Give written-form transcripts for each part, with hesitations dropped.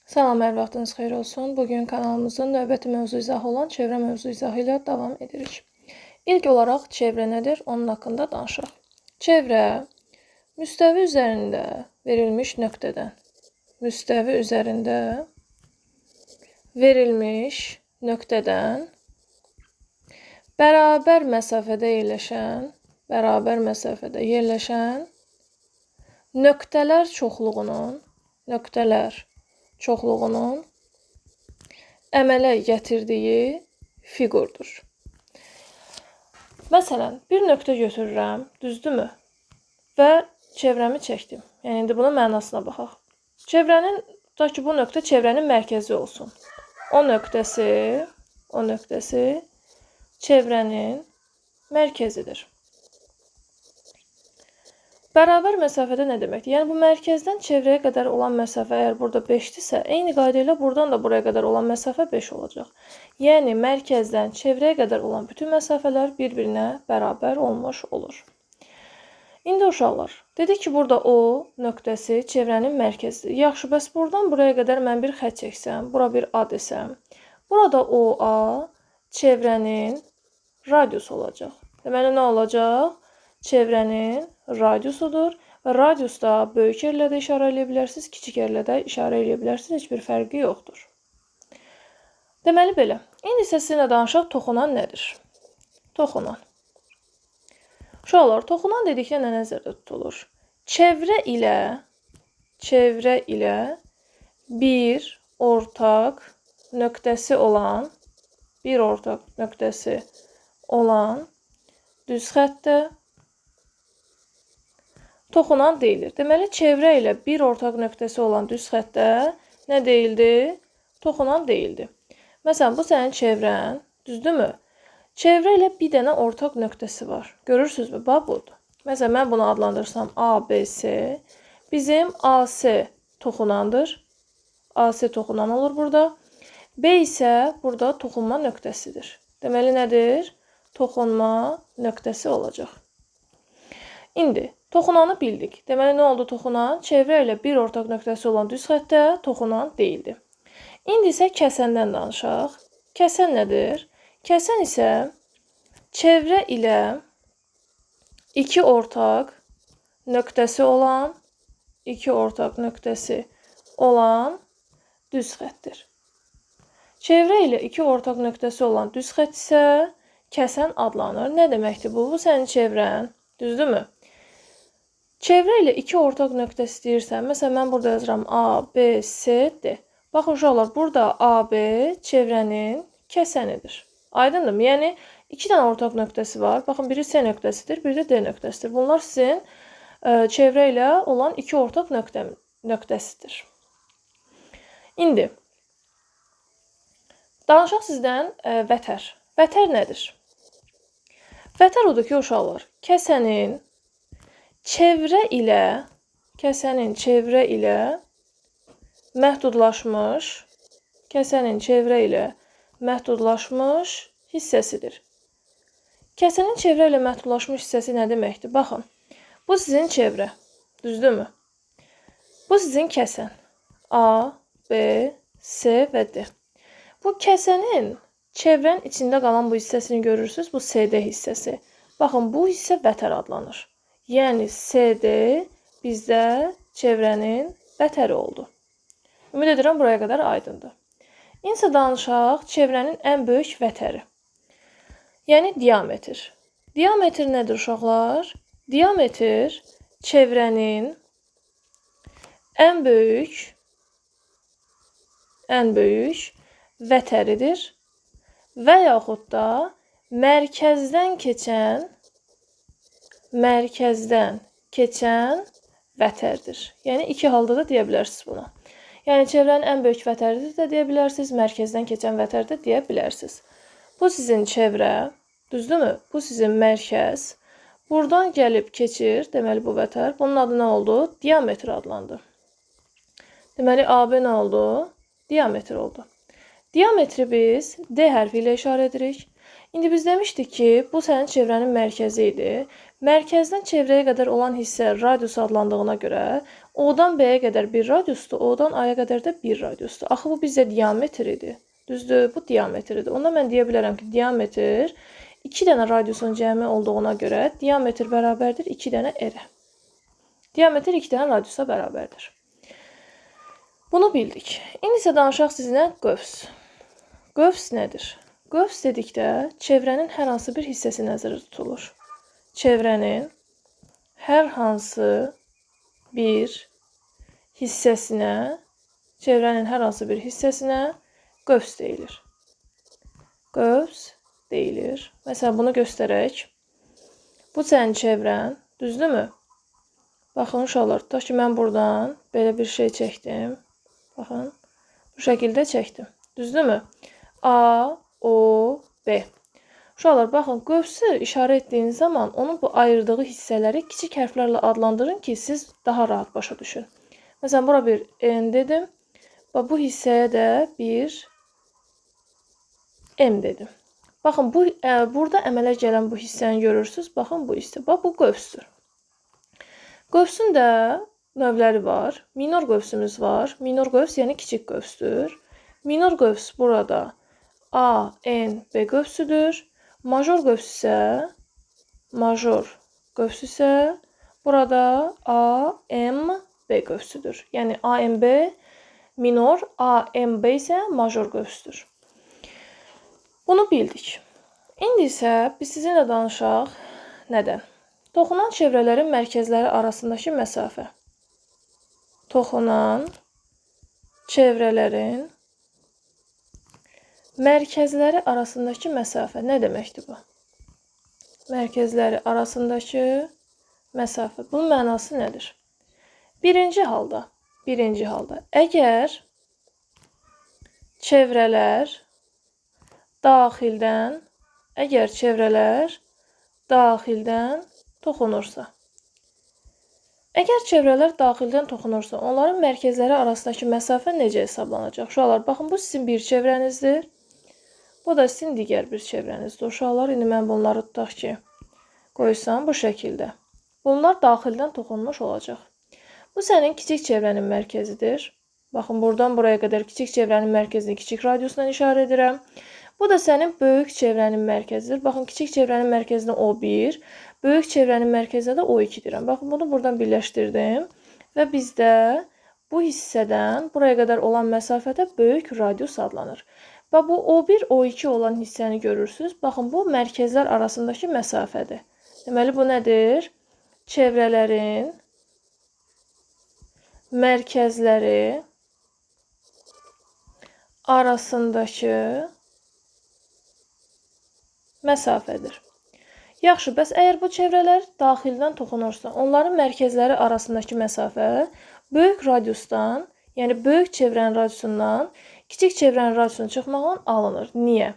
Salam, hər vaxtınız xeyir olsun. Bugün kanalımızın növbəti mövzu izahı olan çevrə mövzu izahı ilə davam edirik. İlk olaraq çevrə nədir? Onun haqqında danışaq. Çevrə müstəvi üzərində verilmiş nöqtədən, müstəvi üzərində verilmiş nöqtədən bərabər məsafədə yerləşən nöqtələr çoxluğunun əmələ gətirdiyi fiqurdur. Məsələn, bir nöqtə götürürəm, düzdürmü? Və çevrəmi çəkdim. Yəni, indi bunun mənasına baxaq. Tutaq ki, bu nöqtə çevrənin mərkəzi olsun. O nöqtəsi çevrənin mərkəzidir. Bərabər məsafədə nə deməkdir? Yəni, bu mərkəzdən çevrəyə qədər olan məsafə əgər burada 5-dirsə, eyni qayda ilə buradan da buraya qədər olan məsafə 5 olacaq. Yəni, mərkəzdən çevrəyə qədər olan bütün məsafələr bir-birinə bərabər olmuş olur. İndi uşaqlar, dedik ki, burada O nöqtəsi çevrənin mərkəzidir. Yaxşı, bəs buradan buraya qədər mən bir xət çəksəm, bura bir A desəm, burada OA çevrənin radiusu olacaq. Deməli, nə olacaq? Çevrənin radiusudur və radiusda böyük yerlə də işarə edə bilərsiniz, kiçik yerlə də işarə edə bilərsiniz, heç bir fərqi yoxdur. Deməli belə, indi isə sizinlə danışaq toxunan nədir? Toxunan. Uşaqlar, toxunan dedikdə nə nəzərdə tutulur? Çevrə ilə bir ortaq nöqtəsi olan düz xəttdə toxunan deyilir. Deməli, çevrə ilə bir ortaq nöqtəsi olan düz xəttdə nə deyildi? Toxunan deyildi. Məsələn, bu sənin çevrən, düzdürmü? Çevrə ilə bir dənə ortaq nöqtəsi var. Görürsünüzmü? Bax, budur. Məsələn, mən bunu adlandırsam ABC, bizim AC toxunandır. AC toxunan olur burada. B isə burada toxunma nöqtəsidir. Deməli, nədir? Toxunma nöqtəsi olacaq. İndi, toxunanı bildik. Deməli, nə oldu toxunan? Çevrə ilə bir ortaq nöqtəsi olan düz xəttdə toxunan deyildi. İndi isə kəsəndən danışaq. Kəsən nədir? Kəsən isə çevrə ilə iki ortaq nöqtəsi olan düz xəttdir. Çevrə ilə iki ortaq nöqtəsi olan düz xətt isə kəsən adlanır. Nə deməkdir bu? Bu sənin çevrən, düzdürmü? Çevrə ilə iki ortaq nöqtə istəyirsən, məsələn, mən burada yazıram A, B, C, D. Baxın, uşaqlar, burada A, B çevrənin kəsənidir. Aydındır mı? Yəni, iki dənə ortaq nöqtəsi var. Baxın, biri C nöqtəsidir, biri də D nöqtəsidir. Bunlar sizin çevrə ilə olan iki ortaq nöqtəsidir. İndi, danışaq sizdən vətər. Vətər nədir? Vətər odur ki, uşaqlar, kəsənin çevrə ilə məhdudlaşmış hissəsidir. Kəsənin çevrə ilə məhdudlaşmış hissəsi nə deməkdir? Baxın, bu sizin çevrə, düzdürmü? Bu sizin kəsən. A, B, C və D. Bu kəsənin çevrənin içində qalan bu hissəsini görürsünüz, bu CD hissəsi. Baxın, bu hissə vətər adlanır. Yəni, CD bizdə çevrənin vətəri oldu. Ümid edirəm, buraya qədər aydındır. İnsə danışaq çevrənin ən böyük vətəri. Yəni, diametr. Diametr nədir, uşaqlar? Diametr çevrənin ən böyük vətəridir və yaxud da mərkəzdən keçən vətərdir. Yəni, iki halda da deyə bilərsiniz buna. Yəni, çevrənin ən böyük vətəridir də deyə bilərsiniz, mərkəzdən keçən vətər də deyə bilərsiniz. Bu sizin çevrə, düzdürmü? Bu sizin mərkəz. Buradan gəlib keçir, deməli bu vətər. Bunun adı nə oldu? Diametr adlandı. Deməli, AB nə oldu? Diametr oldu. Diametri biz D hərfi ilə işarə edirik. İndi biz demişdik ki, bu sənin çevrənin mərkəzi idi. Mərkəzdən çevrəyə qədər olan hissə radius adlandığına görə, O-dan B-yə qədər bir radiusdur, O-dan A-ya qədər də bir radiusdur. Axı bu bizdə diametr idi. Düzdür, bu diametrdir. Onda mən deyə bilərəm ki, diametr 2 dənə radiusun cəmi olduğuna görə diametr bərabərdir 2 dənə r-ə. Diametr 2 dənə radiusa bərabərdir. Bunu bildik. İndi isə danışaq sizinlə qövs. Qövs nədir? Qövs dedikdə çevrənin hər hansı bir hissəsi nəzərdə tutulur. Çevrənin hər hansı bir hissəsinə, qövs deyilir. Qövs deyilir. Məsələn, bunu göstərək. Bu sənin çevrən, düzdürmü? Baxın, uşaqlar, tutaq ki, mən buradan belə bir şey çəkdim. Baxın, bu şəkildə çəkdim. Düzdürmü? A, O, B. Uşaqlar, baxın, qövsü işarə etdiyiniz zaman onun bu ayırdığı hissələri kiçik hərflərlə adlandırın ki, siz daha rahat başa düşün. Məsələn, bura bir N dedim. Bu hissəyə də bir M dedim. Baxın, burada əmələ gələn bu hissəni görürsünüz. Baxın, bu hissə. Bax, bu qövsdür. Qövsün də növləri var. Minor qövsümüz var. Minor qövs, yəni kiçik qövsdür. Minor qövs burada A, N, B qövsüdür. Major qövs isə burada A, M, B qövsüdür. Yəni A, M, B minor, A, M, B isə major qövsdür. Bunu bildik. İndi isə biz sizinlə danışaq nədən? Toxunan çevrələrin mərkəzləri arasındakı məsafə. Toxunan çevrələrin mərkəzləri arasındakı məsafə. Nə deməkdir bu? Mərkəzləri arasındakı məsafə. Bunun mənası nədir? Birinci halda, əgər çevrələr daxildən toxunursa. Əgər çevrələr daxildən toxunursa, onların mərkəzləri arasındakı məsafə necə hesablanacaq? Uşaqlar, baxın, bu sizin bir çevrənizdir. Bu da sizin digər bir çevrənizdir. Uşaqlar, indi mən bunları tutaq ki, qoysam bu şəkildə. Bunlar daxildən toxunmuş olacaq. Bu sənin kiçik çevrənin mərkəzidir. Baxın, buradan buraya qədər kiçik çevrənin mərkəzini kiçik radiusla işarə edirəm. Bu da sənin böyük çevrənin mərkəzidir. Baxın, kiçik çevrənin mərkəzinə O1, böyük çevrənin mərkəzinə də O2 deyirəm. Baxın, bunu buradan birləşdirdim. Və bizdə bu hissədən buraya qədər olan məsafədə böyük radius adlanır. Və bu O1, O2 olan hissəni görürsünüz. Baxın, bu mərkəzlər arasındakı məsafədir. Deməli, bu nədir? Çevrələrin mərkəzləri arasındakı məsafədir. Yaxşı, bəs əgər bu çevrələr daxildən toxunursa, onların mərkəzləri arasındakı məsafə böyük radiusdan, yəni böyük çevrənin radiusundan kiçik çevrənin radiusuna çıxmaqla alınır. Niyə?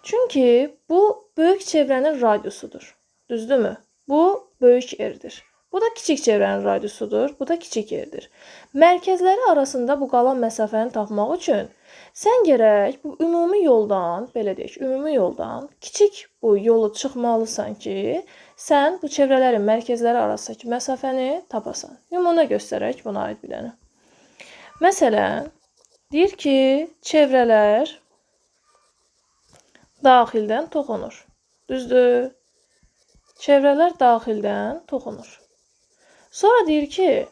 Çünki bu böyük çevrənin radiusudur. Düzdürmü? Bu böyük R-dir. Bu da kiçik çevrənin radiusudur. Bu da kiçik R-dir. Mərkəzləri arasında bu qalan məsafəni tapmaq üçün sən gərək bu ümumi yoldan, belə deyək, kiçik bu yolu çıxmalısan ki, sən bu çevrələrin mərkəzləri arasındakı məsafəni tapasan. Nümunə göstərək buna aid biləni. Məsələn, deyir ki, çevrələr daxildən toxunur. Düzdür? Çevrələr daxildən toxunur. Sonra deyir ki,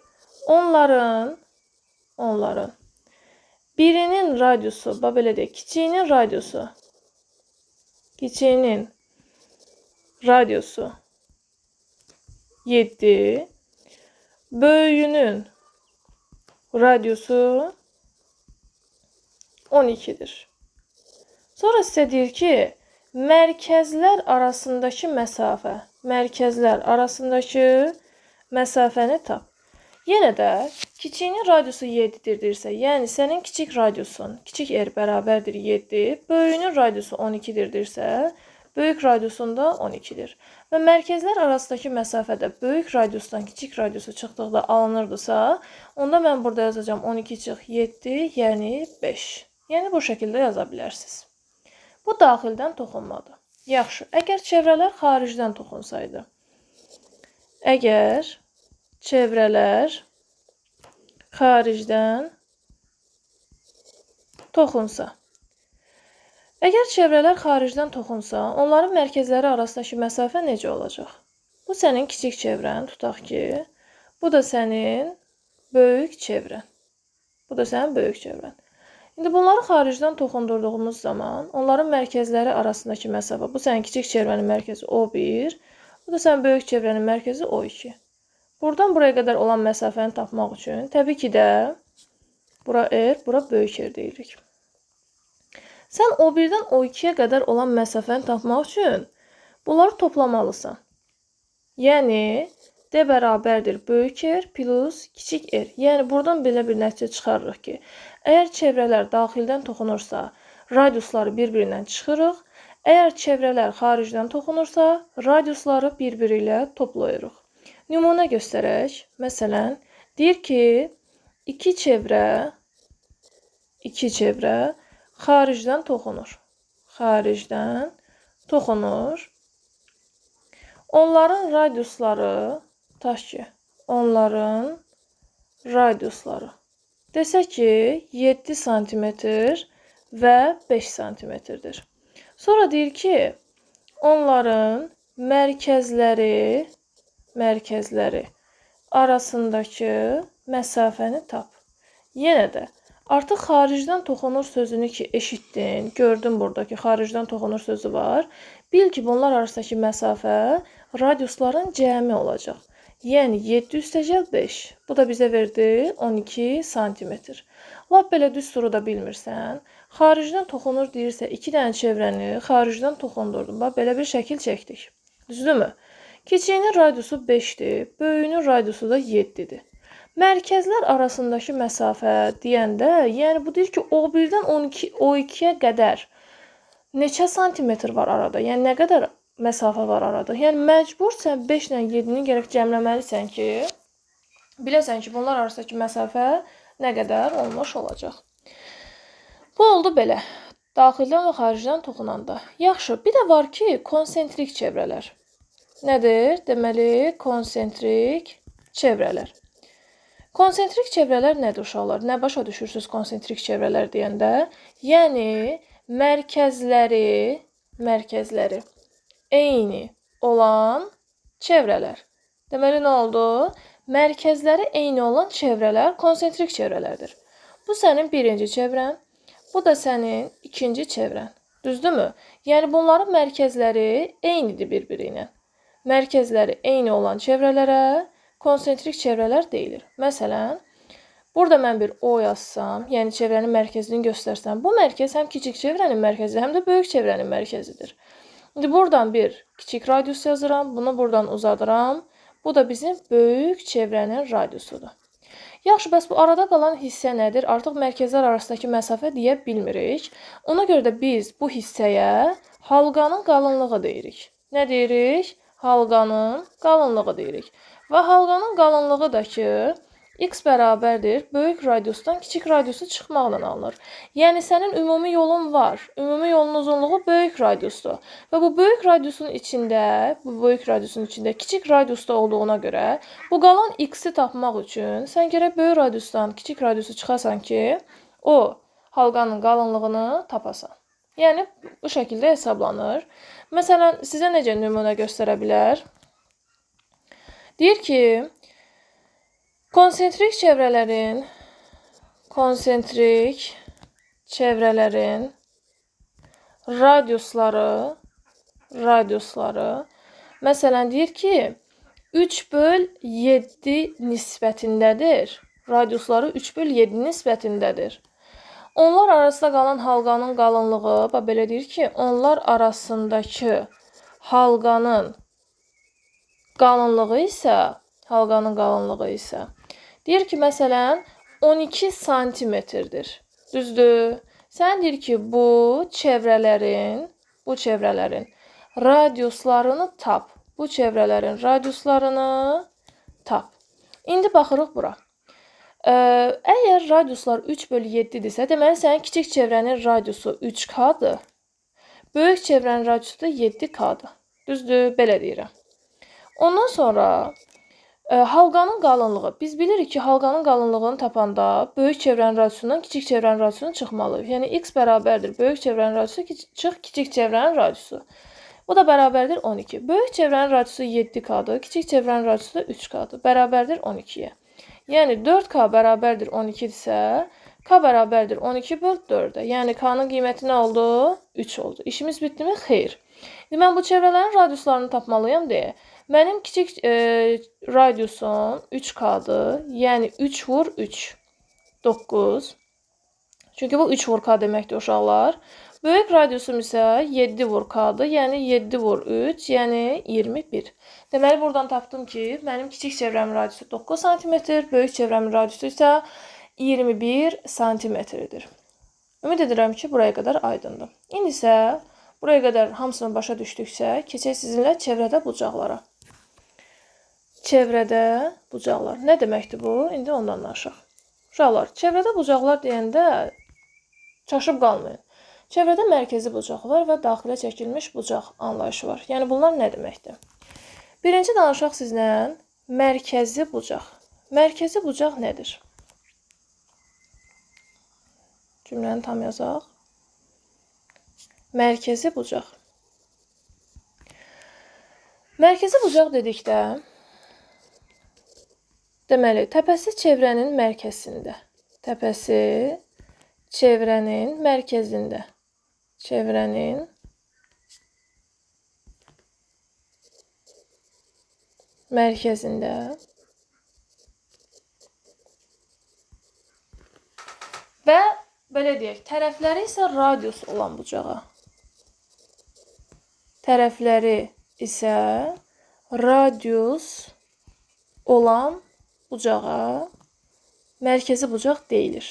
onların birinin radiusu, belə deyək, kiçiyinin radiusu 7, böyüyünün radiusu 12'dir. Sonra sizə deyir ki, mərkəzlər arasındakı məsafəni tap. Yenə də kiçiyinin radiusu 7'dir deyirsə, yəni sənin kiçik radiusun, kiçik R bərabərdir 7, böyüyünün radiusu 12'dir deyirsə, böyük radiusun da 12'dir. Və mərkəzlər arasındakı məsafədə böyük radiusdan kiçik radiusu çıxdıqda alınırdısa, onda mən burada yazacağım 12 çıx 7, yəni 5. Yəni bu şəkildə yaza bilərsiniz. Bu daxildən toxunmadır. Yaxşı. Əgər çevrələr xaricdən toxunsaydı. Əgər çevrələr xaricdən toxunsa. Əgər çevrələr xaricdən toxunsa, onların mərkəzləri arasındakı məsafə necə olacaq? Bu sənin kiçik çevrən, tutaq ki, bu da sənin böyük çevrən. Bu da sənin böyük çevrən. İndi bunları xaricdən toxundurduğumuz zaman, onların mərkəzləri arasındakı məsafə, bu sənin kiçik çevrənin mərkəzi O1, bu da sənin böyük çevrənin mərkəzi O2. Buradan buraya qədər olan məsafəni tapmaq üçün, təbii ki də, bura R, bura böyük R deyirik. Sən O1-dən O2-yə qədər olan məsafəni tapmaq üçün bunları toplamalısan. Yəni, D bərabərdir böyük R plus kiçik R. Yəni, buradan belə bir nəticə çıxarırıq ki, əgər çevrələr daxildən toxunursa, radiusları bir-birindən çıxırıq. Əgər çevrələr xaricdən toxunursa, radiusları bir-biri ilə toplayırıq. Nümunə göstərək. Məsələn, deyir ki, iki çevrə xaricdən toxunur. Xaricdən toxunur. Onların radiusları, tutaq ki, onların radiusları. Desək ki, 7 sm və 5 sm-dir. Sonra deyir ki, onların mərkəzləri arasındakı məsafəni tap. Yenə də, artıq xaricdən toxunur sözünü ki, eşitdin, gördün buradakı xaricdən toxunur sözü var. Bil ki, bunlar arasındakı məsafə radiusların cəmi olacaq. Yəni, 7 üstəgəl 5. Bu da bizə verdi 12 sm. Lap belə düz soru da bilmirsən. Xaricdən toxunur deyirsə, 2 dənə çevrəni xaricdən toxundurdum. Bax, belə bir şəkil çəkdik. Düzdürmü? Kiçiyinin radiusu 5-dir, böyüyünün radiusu da 7-dir. Mərkəzlər arasındakı məsafə deyəndə, yəni bu deyir ki, O1-dən O2-yə qədər neçə santimetr var arada? Yəni, nə qədər məsafə var arada? Yəni, məcbur sən 5 ilə 7-ni gərək cəmləməlisən ki, biləsən ki, bunlar arasındakı məsafə nə qədər olmuş olacaq. Bu oldu belə. Daxildən və xaricdən toxunanda. Yaxşı, bir də var ki, konsentrik çevrələr. Nədir? Deməli, konsentrik çevrələr. Konsentrik çevrələr nədir uşaqlar? Nə başa düşürsünüz konsentrik çevrələr deyəndə? Yəni, mərkəzləri eyni olan çevrələr. Deməli, nə oldu? Mərkəzləri eyni olan çevrələr konsentrik çevrələrdir. Bu sənin birinci çevrən, bu da sənin ikinci çevrən. Düzdürmü? Yəni, bunların mərkəzləri eynidir bir-biri ilə. Mərkəzləri eyni olan çevrələrə konsentrik çevrələr deyilir. Məsələn, burada mən bir O yazsam, yəni çevrənin mərkəzini göstərsəm, bu mərkəz həm kiçik çevrənin mərkəzi, həm də böyük çevrənin mərkəzidir. İndi buradan bir kiçik radius yazıram, bunu buradan uzadıram. Bu da bizim böyük çevrənin radiusudur. Yaxşı, bəs bu arada qalan hissə nədir? Artıq mərkəzlər arasındakı məsafə deyə bilmirik. Ona görə də biz bu hissəyə halqanın qalınlığı deyirik. Nə deyirik? Halqanın qalınlığı deyirik. Və halqanın qalınlığı da ki, x bərabərdir, böyük radiusdan kiçik radiusu çıxmaqla alınır. Yəni, sənin ümumi yolun var. Ümumi yolun uzunluğu böyük radiusdur. Və bu böyük radiusun içində, kiçik radiusda olduğuna görə, bu qalan x-i tapmaq üçün sən gərək böyük radiusdan kiçik radiusu çıxasan ki, o halqanın qalınlığını tapasan. Yəni, bu şəkildə hesablanır. Məsələn, sizə necə nümunə göstərə bilər? Deyir ki, konsentrik çevrələrin radiusları, məsələn, deyir ki, 3/7 nisbətindədir. Radiusları 3/7 nisbətindədir. Onlar arasında qalan halqanın qalınlığı, belə deyir ki, onlar arasındakı halqanın qalınlığı isə, deyir ki, məsələn, 12 santimetrdir. Düzdür? Sən deyir ki, bu çevrələrin radiuslarını tap. Bu çevrələrin radiuslarını tap. İndi baxırıq bura. Əgər radiuslar 3/7-dirsə, deməli, sənin kiçik çevrənin radiusu 3K-dır. Böyük çevrənin radiusu da 7K-dır. Düzdür? Belə deyirəm. Ondan sonra halqanın qalınlığı. Biz bilirik ki, halqanın qalınlığını tapanda böyük çevrənin radiusundan kiçik çevrənin radiusunu çıxmalıyıq. Yəni x bərabərdir böyük çevrənin radiusu çıx kiçik çevrənin radiusu. Bu da bərabərdir 12. Böyük çevrənin radiusu 7K-dır, kiçik çevrənin radiusu da 3K-dır. Bərabərdir 12-yə. Yəni 4K bərabərdir 12-dirsə, K bərabərdir 12 böl 4-ə. Yəni K-nın qiyməti nə oldu? 3 oldu. İşimiz bitdimi? Xeyr. İndi mən bu çevrələrin radiuslarını tapmalıyam deyə. Mənim kiçik radiusum 3K-dır. Yəni 3 vur 3. 9. Çünki bu 3 vur K deməkdir uşaqlar. Böyük radiusum isə 7 vur K-dır. Yəni 7 vur 3, yəni 21. Deməli, buradan tapdım ki, mənim kiçik çevrəmin radiusu 9 cm, böyük çevrəmin radiusu isə 21 cm-dir. Ümid edirəm ki, buraya qədər aydındır. İndi isə buraya qədər hamısını başa düşdüksə, keçək sizinlə çevrədə bucaqlara. Çevrədə bucaqlar. Nə deməkdir bu? İndi ondan danışaq. Uşaqlar, çevrədə bucaqlar deyəndə çaşıb qalmayın. Çevrədə mərkəzi bucaq var və daxilə çəkilmiş bucaq anlayışı var. Yəni bunlar nə deməkdir? Birinci danışaq sizlə mərkəzi bucaq. Mərkəzi bucaq nədir? Cümləni tam yazaq. Mərkəzi bucaq. Mərkəzi bucaq dedikdə, deməli, təpəsi çevrənin mərkəzində. Təpəsi çevrənin mərkəzində. Çevrənin mərkəzində. Və belə deyək, tərəfləri isə radius olan bucağa. Tərəfləri isə radius olan bucağa mərkəzi bucaq deyilir.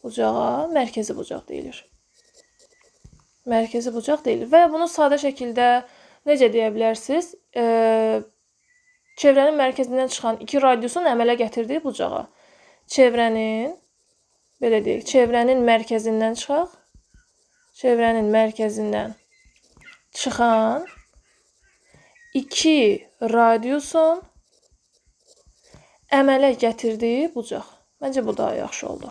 Bucağa mərkəzi bucaq deyilir. Mərkəzi bucaq deyilir. Və bunu sadə şəkildə necə deyə bilərsiniz? Çevrənin mərkəzindən çıxan iki radiusun əmələ gətirdiyi bucağa. Çevrənin, belə deyək, çevrənin mərkəzindən çıxaq. Çevrənin mərkəzindən çıxan iki radiusun əmələ gətirdiyi bucaq. Məncə bu daha yaxşı oldu.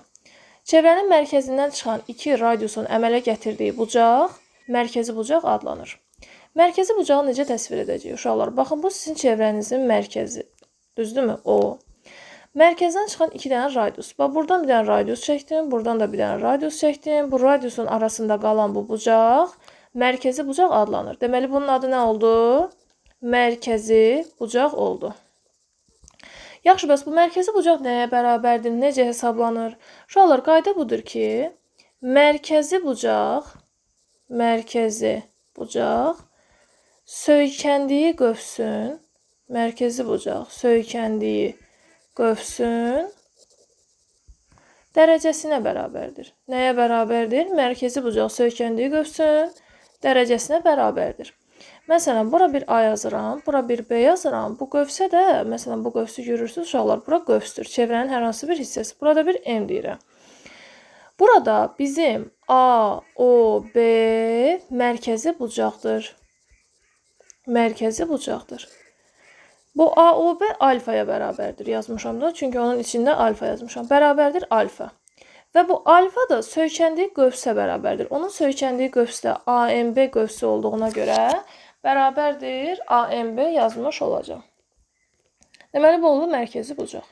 Çevrənin mərkəzindən çıxan iki radiusun əmələ gətirdiyi bucaq mərkəzi bucaq adlanır. Mərkəzi bucağı necə təsvir edəcəyik uşaqlar? Baxın, bu sizin çevrənizin mərkəzi. Düzdürmü? O. Mərkəzdən çıxan iki dənə radius. Bax, buradan bir dənə radius çəkdim, buradan da bir dənə radius çəkdim. Bu radiusun arasında qalan bu bucaq mərkəzi bucaq adlanır. Deməli, bunun adı nə oldu? Mərkəzi bucaq oldu. Yaxşı, bəs bu mərkəzi bucaq nəyə bərabərdir, necə hesablanır? Uşaqlar, qayda budur ki, mərkəzi bucaq söykəndiyi qövsün, mərkəzi bucaq söykəndiyi qövsün dərəcəsinə bərabərdir. Nəyə bərabərdir? Mərkəzi bucaq söykəndiyi qövsün dərəcəsinə bərabərdir. Məsələn, bura bir A yazıram, bura bir B yazıram. Bu qövsə də, məsələn, bu qövsü görürsünüz, uşaqlar, bura qövsdür. Çevrənin hər hansı bir hissəsi. Burada bir M deyirəm. Burada bizim A, O, B mərkəzi bucaqdır. Mərkəzi bucaqdır. Bu A, O, B alfaya bərabərdir yazmışam da. Çünki onun içində alfa yazmışam. Bərabərdir alfa. Və bu alfa da söykəndiyi qövsə bərabərdir. Onun söykəndiyi qövsdə AMB qövsü olduğuna görə bərabərdir AMB yazmış olacaq. Deməli, bu oldu mərkəzi bucaq.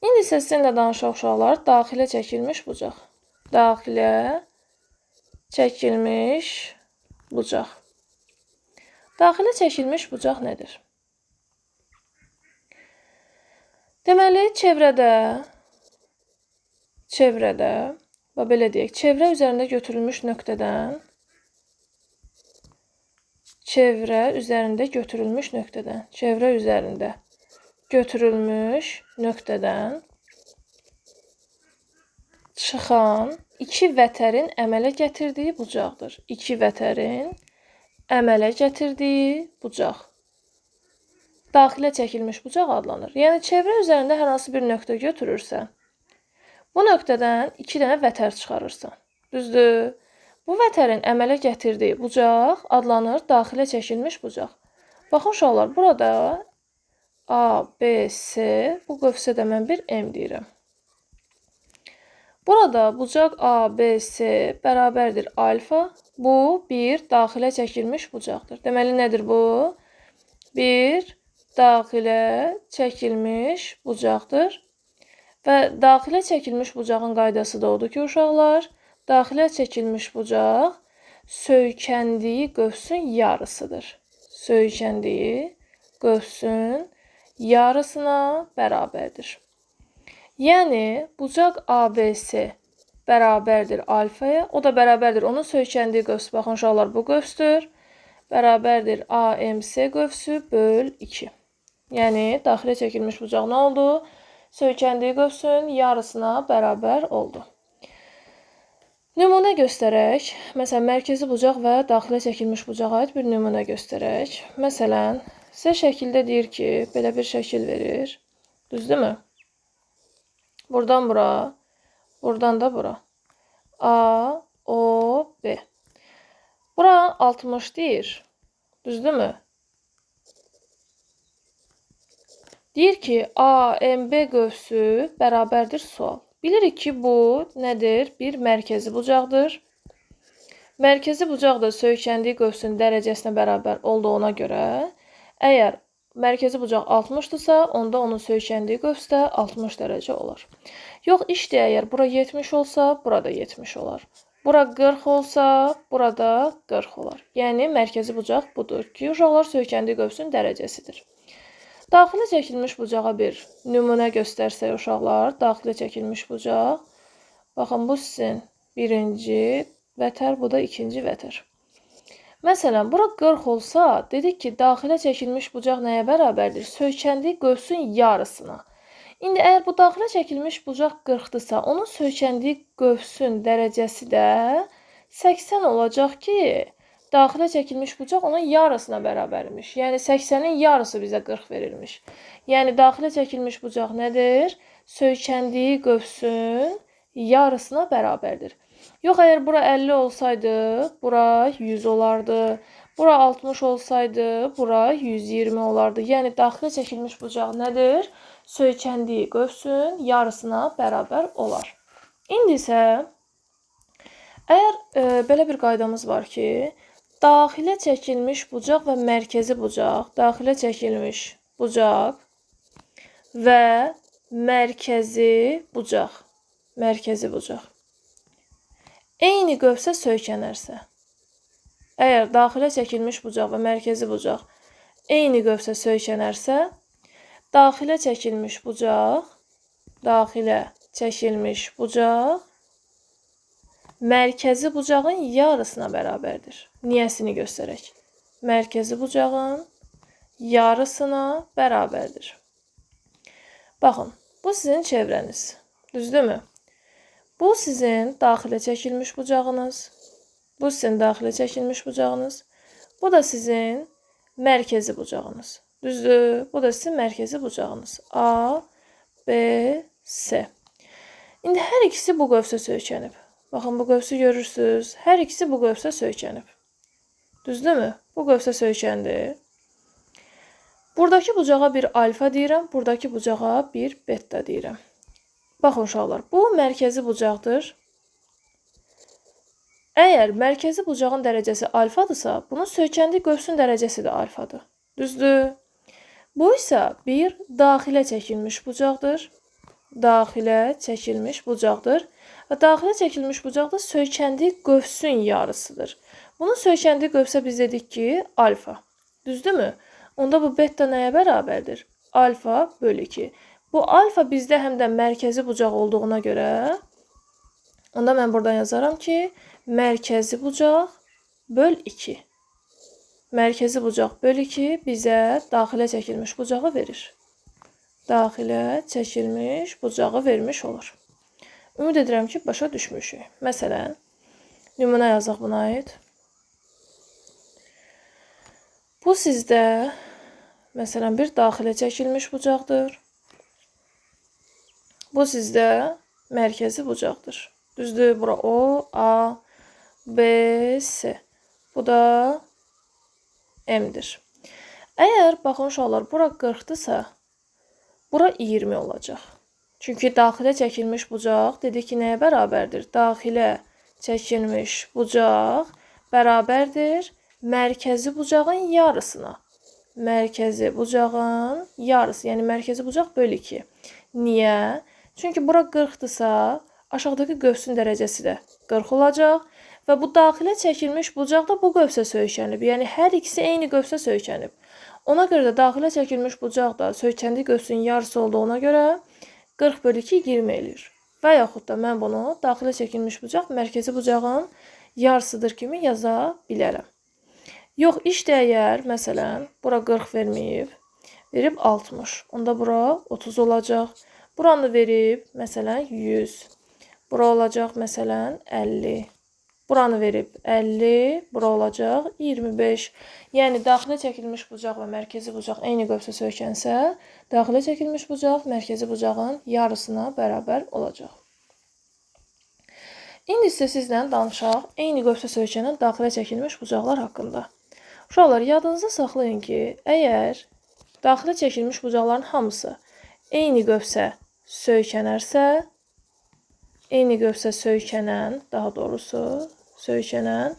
İndi isə sizinlə danışaq uşaqlar, daxilə çəkilmiş bucaq. Daxilə çəkilmiş bucaq. Daxilə çəkilmiş bucaq nədir? Deməli, çevrədə, belə deyək, çevrə üzərində götürülmüş nöqtədən çıxan iki vətərin əmələ gətirdiyi bucaqdır. İki vətərin əmələ gətirdiyi bucaq. Daxilə çəkilmiş bucaq adlanır. Yəni, çevrə üzərində hər hansı bir nöqtə götürürsən, bu nöqtədən iki dənə vətər çıxarırsan. Düzdür? Bu Bu vətərin əmələ gətirdiyi bucaq adlanır daxilə çəkilmiş bucaq. Baxın uşaqlar, burada A, B, C, bu qövsə də mən bir M deyirəm. Burada bucaq A, B, C bərabərdir alfa. Bu bir daxilə çəkilmiş bucaqdır. Deməli, nədir bu? Bir daxilə çəkilmiş bucaqdır. Və daxilə çəkilmiş bucağın qaydası da odur ki, uşaqlar, daxilə çəkilmiş bucaq söykəndiyi qövsün yarısıdır. Söykəndiyi qövsün yarısına bərabərdir. Yəni, bucaq ABC bərabərdir alfaya, o da bərabərdir. Onun söykəndiyi qövs, baxın uşaqlar, bu qövsdür. Bərabərdir AMC qövsü böl 2. Yəni, daxilə çəkilmiş bucaq nə oldu? Söykəndiyi qövsün yarısına bərabər oldu. Nümunə göstərək. Məsələn, mərkəzi bucaq və daxilə çəkilmiş bucağa aid bir nümunə göstərək. Məsələn, sizə şəkildə deyir ki, belə bir şəkil verir. Düzdürmü? Buradan bura, buradan da bura. A, O, B. Bura 60 deyir. Düzdürmü? Deyir ki, A, M, B qövsü bərabərdir sual. Bilirik ki, bu nədir? Bir mərkəzi bucaqdır. Mərkəzi bucaq da söykəndiyi qövsün dərəcəsinə bərabər olduğuna görə, əgər mərkəzi bucaq 60-dırsa, onda onun söykəndiyi qövs də 60 dərəcə olar. Yox, işdir, əgər bura 70 olsa, burada 70 olar. Bura 40 olsa, burada 40 olar. Yəni, mərkəzi bucaq budur ki, uşaqlar söykəndiyi qövsün dərəcəsidir. Daxilə çəkilmiş bucağa bir nümunə göstərsək uşaqlar, daxilə çəkilmiş bucaq. Baxın, bu sizin birinci vətər, bu da ikinci vətər. Məsələn, bura 40 olsa, dedik ki, daxilə çəkilmiş bucaq nəyə bərabərdir? Söykəndiyi qövsün yarısına. İndi, əgər bu daxilə çəkilmiş bucaq 40-dırsa, onun söykəndiyi qövsün dərəcəsi də 80 olacaq ki, daxilə çəkilmiş bucaq onun yarısına bərabərmiş. Yəni, 80-in yarısı bizə 40 verilmiş. Yəni, daxilə çəkilmiş bucaq nədir? Söykəndiyi qövsün yarısına bərabərdir. Yox, əgər bura 50 olsaydı, bura 100 olardı. Bura 60 olsaydı, bura 120 olardı. Yəni, daxilə çəkilmiş bucaq nədir? Söykəndiyi qövsün yarısına bərabər olar. İndi isə, əgər belə bir qaydamız var ki, daxilə çəkilmiş bucaq və mərkəzi bucaq, daxilə çəkilmiş bucaq və mərkəzi bucaq eyni qövsə söykənərsə, əgər daxilə çəkilmiş bucaq və mərkəzi bucaq eyni qövsə söykənərsə, daxilə çəkilmiş bucaq mərkəzi bucağın yarısına bərabərdir. Niyəsini göstərək. Mərkəzi bucağın yarısına bərabərdir. Baxın, bu sizin çevrəniz. Düzdürmü? Bu sizin daxilə çəkilmiş bucağınız. Bu sizin daxilə çəkilmiş bucağınız. Bu da sizin mərkəzi bucağınız. Düzdür? Bu da sizin mərkəzi bucağınız. A, B, C. İndi hər ikisi bu qövsə söykənib. Baxın, bu qövsü görürsünüz. Hər ikisi bu qövsə söykənib. Düzdürmü? Bu qövsə söykəndi. Buradakı bucağa bir alfa deyirəm. Buradakı bucağa bir beta deyirəm. Baxın, uşaqlar, bu mərkəzi bucaqdır. Əgər mərkəzi bucağın dərəcəsi alfadırsa, bunun söykəndiyi qövsün dərəcəsi də alfadır. Düzdür? Bu isə bir daxilə çəkilmiş bucaqdır. Daxilə çəkilmiş bucaqdır. Və daxilə çəkilmiş bucaq da söykəndiyi qövsün yarısıdır. Bunun söykəndiyi qövsə biz dedik ki, alfa. Düzdürmü? Onda bu beta nəyə bərabərdir? Alfa bölü 2. Bu alfa bizdə həm də mərkəzi bucaq olduğuna görə, onda mən buradan yazaram ki, mərkəzi bucaq böl 2. Mərkəzi bucaq böl 2 bizə daxilə çəkilmiş bucağı verir. Daxilə çəkilmiş bucağı vermiş olur. Ümid edirəm ki, başa düşmüşük. Məsələn, nümunə yazaq buna aid. Bu sizdə, məsələn, bir daxilə çəkilmiş bucaqdır. Bu sizdə mərkəzi bucaqdır. Düzdür, bura O, A, BS. Bu da M-dir. Əgər, baxın uşaqlar, bura 40-dırsa, bura 20 olacaq. Çünki daxilə çəkilmiş bucaq dedik ki, nəyə bərabərdir? Daxilə çəkilmiş bucaq bərabərdir mərkəzi bucağın yarısına. Mərkəzi bucağın yarısı, yəni mərkəzi bucaq bölü 2. Niyə? Çünki bura 40-dırsa, aşağıdakı qövsün dərəcəsi də 40 olacaq və bu daxilə çəkilmiş bucaq da bu qövsə söykənib. Yəni, hər ikisi eyni qövsə söykənib. Ona görə də daxilə çəkilmiş bucaq da söykəndiyi qövsün yarısı olduğuna görə 40 bölü 2 20 eləyir. Və yaxud da mən bunu daxilə çəkilmiş bucaq mərkəzi bucağın yarısıdır kimi yaza bilərəm. Yox, işdə əgər, məsələn, bura 40 verməyib, verib 60. Onda bura 30 olacaq. Buranı verib, məsələn, 100. Bura olacaq, məsələn, 50. Buranı verib 50, bura olacaq 25. Yəni, daxilə çəkilmiş bucaq və mərkəzi bucaq eyni qövsə söykənsə, daxilə çəkilmiş bucaq mərkəzi bucağın yarısına bərabər olacaq. İndi isə sizlə danışaq eyni qövsə söykənən daxilə çəkilmiş bucaqlar haqqında. Uşaqlar, yadınızda saxlayın ki, əgər daxilə çəkilmiş bucaqların hamısı eyni qövsə söykənərsə, eyni qövsə söykənən, daha doğrusu, söykənən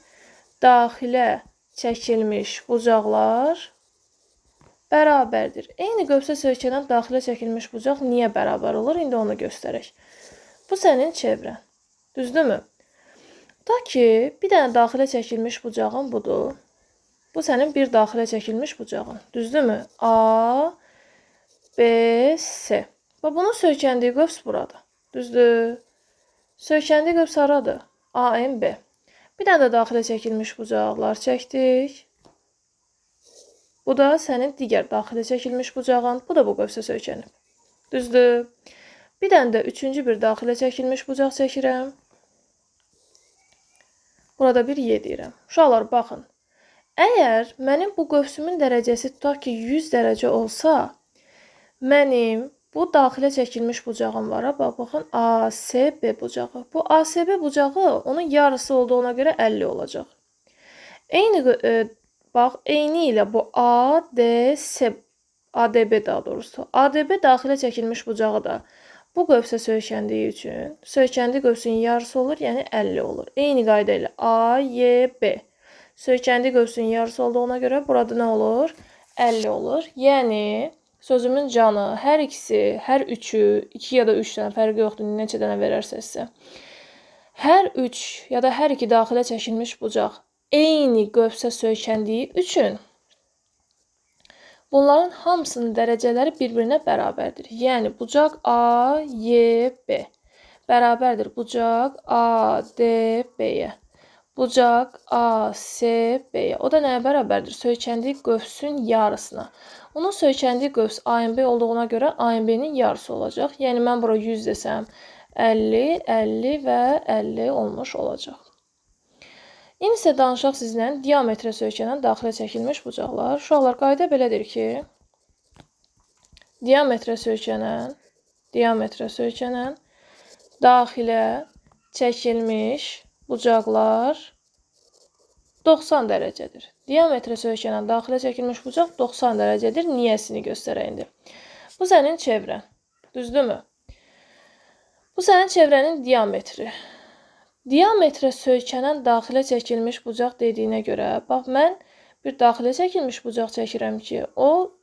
daxilə çəkilmiş bucaqlar bərabərdir. Eyni qövsə söykənən daxilə çəkilmiş bucaq niyə bərabər olur? İndi onu göstərək. Bu sənin çevrən. Düzdürmü? Ta ki, bir dənə daxilə çəkilmiş bucağın budur. Bu sənin bir daxilə çəkilmiş bucağın. Düzdürmü? A, B, S. Və bunun söykəndiyi qövs buradır. Düzdür? Söykəndiyi qövs haradır? A, M, B. Bir dənə də daxilə çəkilmiş bucaqlar çəkdik. Bu da sənin digər daxilə çəkilmiş bucağın. Bu da bu qövsə söykənib. Düzdür? Bir dənə də üçüncü bir daxilə çəkilmiş bucaq çəkirəm. Burada bir Y deyirəm. Uşaqlar, baxın. Əgər mənim bu qövsümün dərəcəsi tutaq ki 100 dərəcə olsa, mənim bu daxilə çəkilmiş bucağım var. Baxın, ASB bucağı. Bu ASB bucağı onun yarısı olduğuna görə 50 olacaq. Eyni ilə bu ADS, ADB daha doğrusu. ADB daxilə çəkilmiş bucağı da bu qövsə söykəndiyi üçün söykəndiyi qövsün yarısı olur, yəni 50 olur. Eyni qayda ilə AYB söykəndiyi qövsün yarısı olduğuna görə burada nə olur? 50 olur. Yəni, sözümün canı, hər ikisi, hər üçü, 2 ya da 3 dənə fərqi yoxdur, neçə dənə verərsənsə. Hər 3 ya da hər 2 daxilə çəkilmiş bucaq eyni qövsə söykəndiyi üçün bunların hamısının dərəcələri bir-birinə bərabərdir. Yəni, bucaq A, Y, B bərabərdir bucaq A, D, B-yə. Bucaq A, S, B-yə. O da nəyə bərabərdir? Söykəndiyi qövsün yarısına. Onun söykəndiyi qövs AMB olduğuna görə AMB-nin yarısı olacaq. Yəni, mən bura 100 desəm, 50, 50 və 50 olmuş olacaq. İndi isə danışaq sizlə diametrə söykənən daxilə çəkilmiş bucaqlar. Uşaqlar, qayda belədir ki, diametrə söykənən daxilə çəkilmiş bucaqlar 90 dərəcədir. Diametrə söykənən daxilə çəkilmiş bucaq 90 dərəcədir. Niyəsini göstərək indi. Bu sənin çevrən. Düzdürmü? Bu sənin çevrənin diametri. Diametrə söykənən daxilə çəkilmiş bucaq dediyinə görə, bax, mən bir daxilə çəkilmiş bucaq çəkirəm ki, o,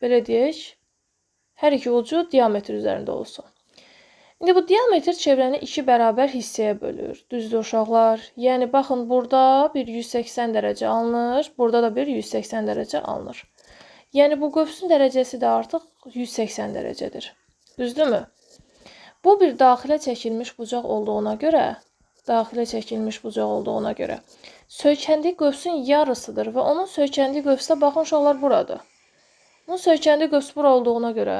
belə deyək, hər iki ucu diametr üzərində olsun. İndi bu diametr çevrəni 2 bərabər hissəyə bölür. Düzdür, uşaqlar? Yəni, baxın, burada bir 180 dərəcə alınır, burada da bir 180 dərəcə alınır. Yəni, bu qövsün dərəcəsi də artıq 180 dərəcədir. Düzdürmü? Bu bir daxilə çəkilmiş bucaq olduğuna görə, söykəndiyi qövsün yarısıdır və onun söykəndiyi qövs də, baxın, uşaqlar, buradır. Onun söykəndiyi qövs bura olduğuna görə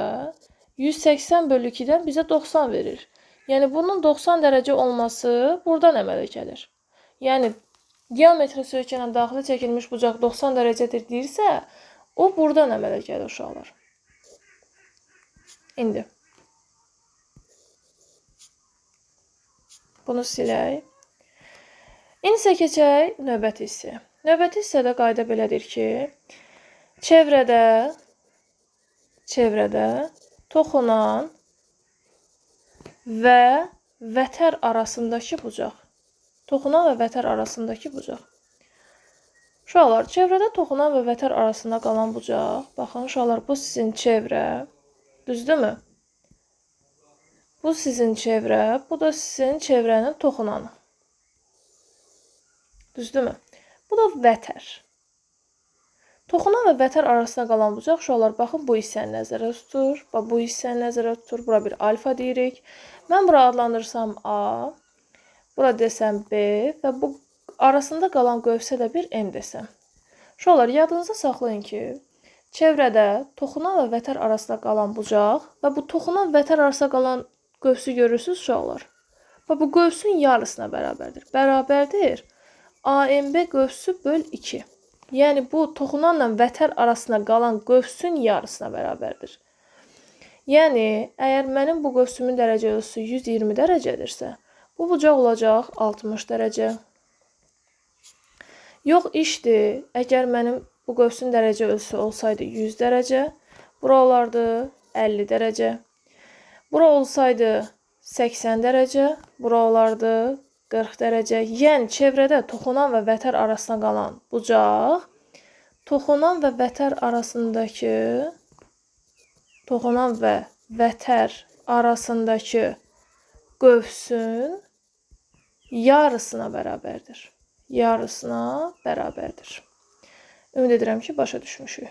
180 bölü 2-dən bizə 90 verir. Yəni, bunun 90 dərəcə olması buradan əmələ gəlir. Yəni, diametrə söykənən daxilə çəkilmiş bucaq 90 dərəcədir deyirsə, o buradan əmələ gəlir, uşaqlar. İndi. Bunu silək. İndi isə keçək növbəti hissəyə. Növbəti hissədə qayda belədir ki, çevrədə toxunan və vətər arasındakı bucaq. Toxunan və vətər arasındakı bucaq. Uşaqlar, çevrədə toxunan və vətər arasında qalan bucaq. Baxın, uşaqlar, bu sizin çevrə. Düzdürmü? Bu sizin çevrə, bu da sizin çevrənin toxunanı. Düzdürmü? Bu da vətər. Toxunan və vətər arasında qalan bucaq, uşaqlar, baxın, bu hissəni nəzərə tutur. Bu hissəni nəzərə tutur. Bura bir alfa deyirik. Mən bura adlandırsam A, bura desəm B və bu arasında qalan qövsə də bir M desəm. Uşaqlar, yadınızda saxlayın ki, çevrədə toxunan və vətər arasında qalan bucaq və bu toxunan vətər arasında qalan qövsü görürsünüz, uşaqlar. Və bu qövsün yarısına bərabərdir. Bərabərdir AMB qövsü böl 2. Yəni, bu toxunanla vətər arasında qalan qövsün yarısına bərabərdir. Yəni, əgər mənim bu qövsümün dərəcə ölçüsü 120 dərəcədirsə, bu bucaq olacaq 60 dərəcə. Yox işdir, əgər mənim bu qövsün dərəcə ölçüsü olsaydı 100 dərəcə, bura olardı 50 dərəcə. Bura olsaydı 80 dərəcə, bura olardı 40 dərəcə. Yəni, çevrədə toxunan və vətər arasında qalan bucaq, toxunan və vətər arasındakı qövsün yarısına bərabərdir. Ümid edirəm ki, başa düşmüşük.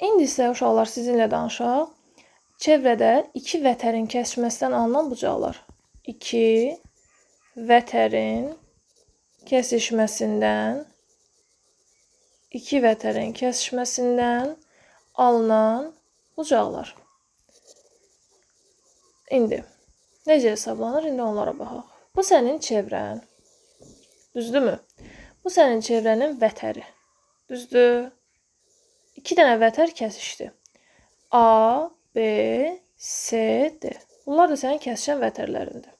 İndi isə uşaqlar sizinlə danışaq. Çevrədə iki vətərin kəsişməsindən alınan bucaqlar. İki vətərin kəsişməsindən alınan bucaqlar. İndi necə hesablanır? İndi onlara baxaq. Bu sənin çevrən. Düzdürmü? Bu sənin çevrənin vətəri. Düzdür? İki dənə vətər kəsişdi. A, B, C, D. Bunlar da sənin kəsişən vətərlərindir.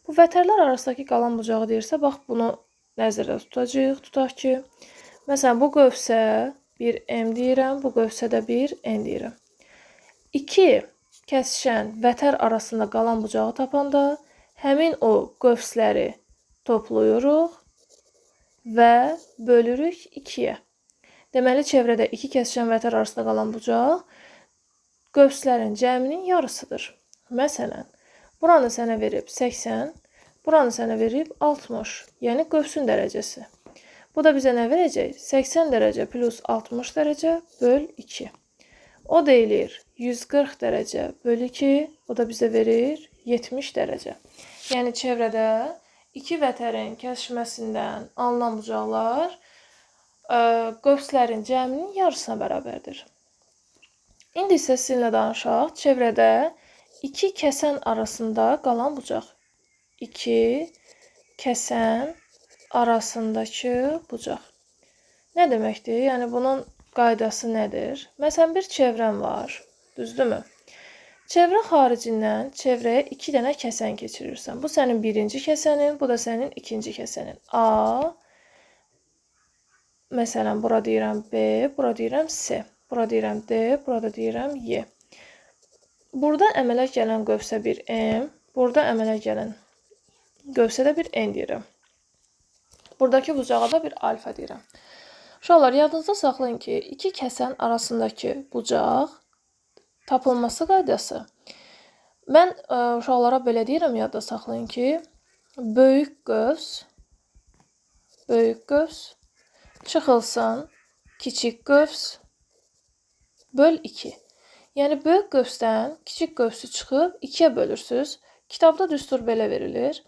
Bu vətərlər arasındakı qalan bucağı deyirsə, bax, bunu nəzərdə tutacaq. Tutaq ki, məsələn, bu qövsə bir M deyirəm, bu qövsə də bir N deyirəm. İki kəsişən vətər arasında qalan bucağı tapanda həmin o qövsləri toplayırıq və bölürük 2-yə. Deməli, çevrədə iki kəsişən vətər arasında qalan bucaq qövslərin cəminin yarısıdır. Məsələn, buranı sənə verib 80, buranı sənə verib 60, yəni qövsün dərəcəsi. Bu da bizə nə verəcək? 80 dərəcə plus 60 dərəcə böl 2. O deyilir 140 dərəcə böl 2, o da bizə verir 70 dərəcə. Yəni, çevrədə iki vətərin kəsişməsindən alınan bucaqlar qövslərin cəminin yarısına bərabərdir. İndi isə sizinlə danışaq. Çevrədə iki kəsən arasında qalan bucaq. İki kəsən arasındakı bucaq. Nə deməkdir? Yəni, bunun qaydası nədir? Məsələn, bir çevrən var. Düzdürmü? Çevrə xaricindən çevrəyə iki dənə kəsən keçirirsən. Bu sənin birinci kəsənin, bu da sənin ikinci kəsənin. A, məsələn, bura deyirəm B, bura deyirəm C, bura deyirəm D, burada deyirəm Y. Burada əmələ gələn qövsə bir M, burada əmələ gələn qövsə də bir N deyirəm. Buradakı bucağa da bir alfa deyirəm. Uşaqlar, yadınızda saxlayın ki, iki kəsən arasındakı bucaq tapılması qaydası. Mən uşaqlara belə deyirəm, yadda saxlayın ki, böyük qövs çıxılsın kiçik qövs böl 2. Yəni, böyük qövsdən kiçik qövsü çıxıb 2-yə bölürsünüz. Kitabda düstur belə verilir.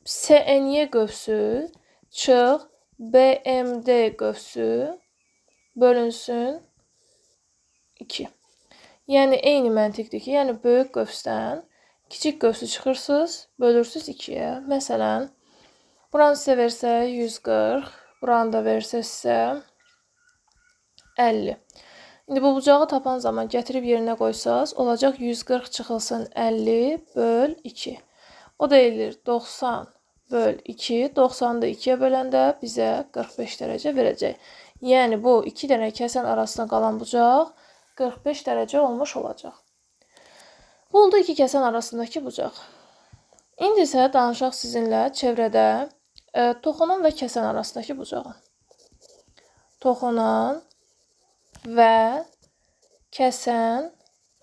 SNY qövsü çıx BMD qövsü bölünsün 2. Yəni, eyni məntiqdir ki, yəni böyük qövsdən kiçik qövsü çıxırsınız, bölürsünüz 2-yə. Məsələn, buranı sizə versə 140, buranı da versə sizə 50. İndi bu bucağı tapan zaman gətirib yerinə qoysaz, olacaq 140 çıxılsın 50 böl 2. O deyilir 90 böl 2, 90-ı 2-yə böləndə bizə 45 dərəcə verəcək. Yəni bu 2 dənə kəsən arasında qalan bucaq 45 dərəcə olmuş olacaq. Bu oldu iki kəsən arasındakı bucaq. İndi isə danışaq sizinlə çevrədə toxunan və kəsən arasındakı bucağın. Toxunan və kəsən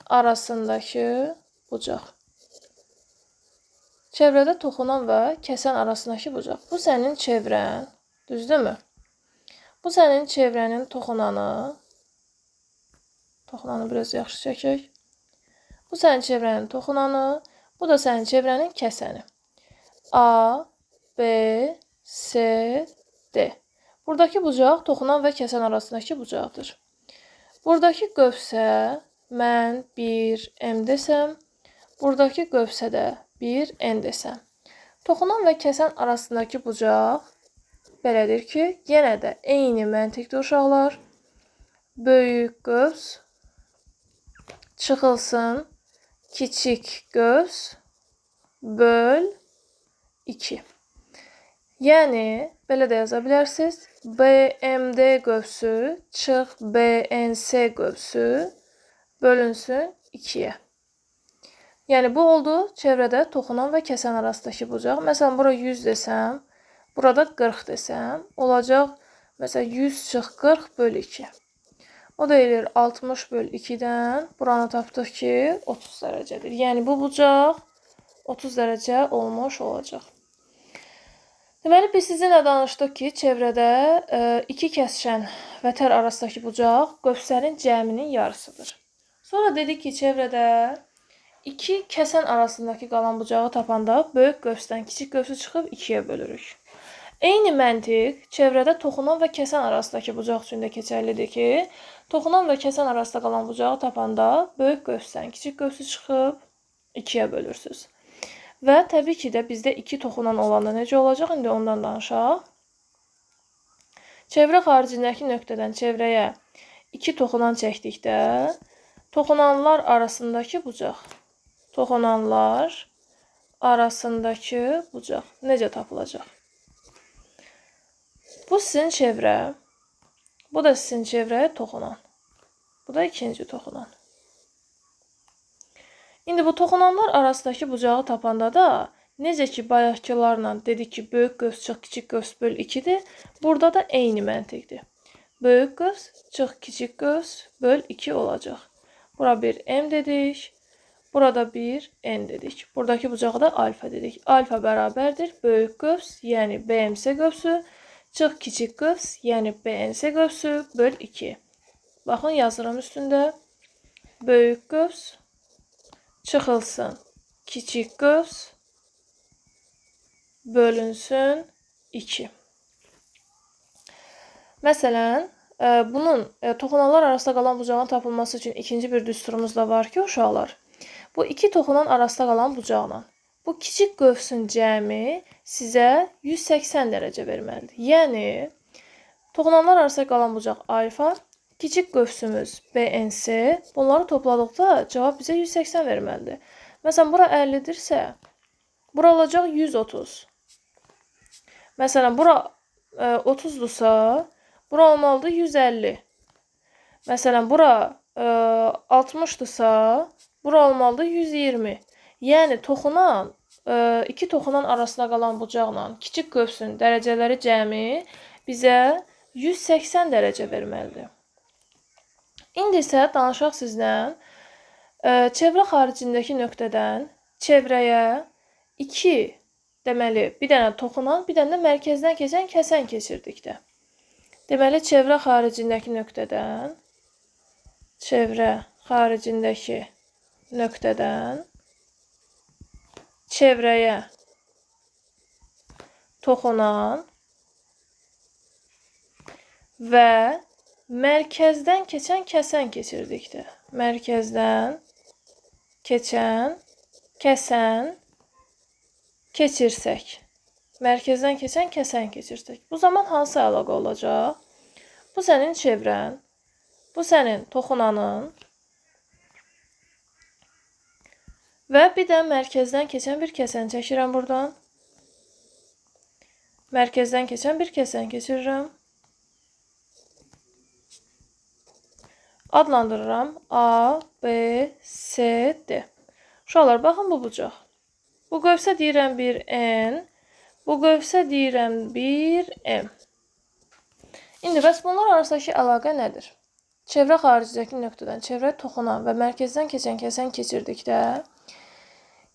arasındakı bucaq. Çevrədə toxunan və kəsən arasındakı bucaq. Bu sənin çevrən, düzdürmü? Bu sənin çevrənin toxunanı. Toxunanı biraz yaxşı çəkək. Bu sənin çevrənin toxunanı. Bu da sənin çevrənin kəsəni. A, B, C, D. Buradakı bucaq toxunan və kəsən arasındakı bucaqdır. Buradakı qövsə mən 1 M desəm, buradakı qövsə də 1 N desəm. Toxunan və kəsən arasındakı bucaq belədir ki, yenə də eyni məntiqdir uşaqlar. Böyük qövs çıxılsın kiçik qövs böl 2. Yəni, belə də yaza bilərsiniz. BMD qövsü çıx BNC qövsü bölünsün 2-yə. Yəni, bu oldu çevrədə toxunan və kəsən arasındakı bucaq. Məsələn, bura 100 desəm, burada 40 desəm, olacaq, məsələn, 100 çıx 40 böl 2. O da eləyir 60 böl 2-dən, buranı tapdıq ki, 30 dərəcədir. Yəni, bu bucaq 30 dərəcə olmuş olacaq. Deməli, biz sizinlə danışdıq ki, çevrədə iki kəsişən vətər arasındakı bucaq qövslərin cəminin yarısıdır. Sonra dedik ki, çevrədə iki kəsən arasındakı qalan bucağı tapanda böyük qövsdən kiçik qövsü çıxıb 2-yə bölürük. Eyni məntiq çevrədə toxunan və kəsən arasındakı bucaq üçün də keçərlidir ki, toxunan və kəsən arasında qalan bucağı tapanda böyük qövsdən kiçik qövsü çıxıb 2-yə bölürsünüz. Və təbii ki də bizdə 2 toxunan olanda necə olacaq? İndi ondan danışaq. Çevrə xaricindəki nöqtədən çevrəyə 2 toxunan çəkdikdə toxunanlar arasındakı bucaq. Toxunanlar arasındakı bucaq necə tapılacaq? Bu sizin çevrə, bu da sizin çevrəyə toxunan. Bu da ikinci toxunan. İndi bu toxunanlar arasındakı bucağı tapanda da necə ki bayaqkilarla dedik ki, böyük qövs çıx kiçik qövs böl 2-dir. Burada da eyni məntiqdir. Böyük qövs çıx kiçik qövs böl 2 olacaq. Bura bir M dedik. Burada bir N dedik. Buradakı bucağa da alfa dedik. Alfa bərabərdir. Böyük qövs, yəni BMC qövsü, çıx kiçik qövs, yəni BNC qövsü böl 2. Baxın, yazıram üstündə. Böyük qövs çıxılsın kiçik qövs bölünsün 2. Məsələn, bunun toxunanlar arasında qalan bucağın tapılması üçün ikinci bir düsturumuz da var ki, uşaqlar. Bu iki toxunan arasında qalan bucaqla bu kiçik qövsün cəmi sizə 180 dərəcə verməlidir. Yəni, toxunanlar arasında qalan bucaq alfa, kiçik qövsümüz BNC, bunları topladıqda cavab bizə 180 verməlidir. Məsələn, bura 50-dirsə, bura olacaq 130. Məsələn, bura 30-dursa, bura olmalıdır 150. Məsələn, bura 60-dırsa, bura olmalıdır 120. Yəni, toxunan, iki toxunan arasında qalan bucaqla kiçik qövsün dərəcələri cəmi bizə 180 dərəcə verməlidir. İndi isə danışaq sizlə çevrə xaricindəki nöqtədən çevrəyə 2, deməli, bir dənə toxunan, bir dənə də mərkəzdən keçən kəsən keçirdikdə. Deməli, çevrə xaricindəki nöqtədən çevrəyə toxunan və mərkəzdən keçən kəsən keçirdikdə. Mərkəzdən keçən kəsən keçirsək. Mərkəzdən keçən kəsən keçirsək. Bu zaman hansı əlaqə olacaq? Bu sənin çevrən, bu sənin toxunanın və bir də mərkəzdən keçən bir kəsən çəkirəm buradan. Mərkəzdən keçən bir kəsən keçirirəm. Adlandırıram A, B, C, D. Uşaqlar, baxın bu bucaq. Bu qövsə deyirəm bir N, bu qövsə deyirəm bir M. İndi bəs bunlar arasındakı əlaqə nədir? Çevrə xaricindəki nöqtədən çevrəyə toxunan və mərkəzdən keçən kəsən keçirdikdə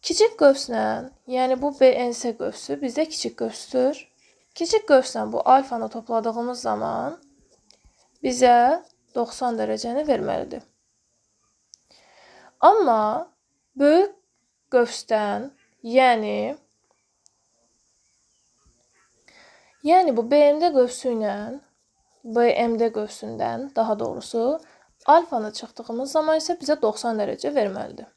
kiçik qövslə, yəni bu BNC qövsü bizdə kiçik qövsdür. Kiçik qövslə bu alfanı topladığımız zaman bizə 90 dərəcəni verməlidir. Amma böyük qövsdən, yəni bu BMD qövsü ilə BMD qövsündən, daha doğrusu, alfanı çıxdığımız zaman isə bizə 90 dərəcə verməlidir.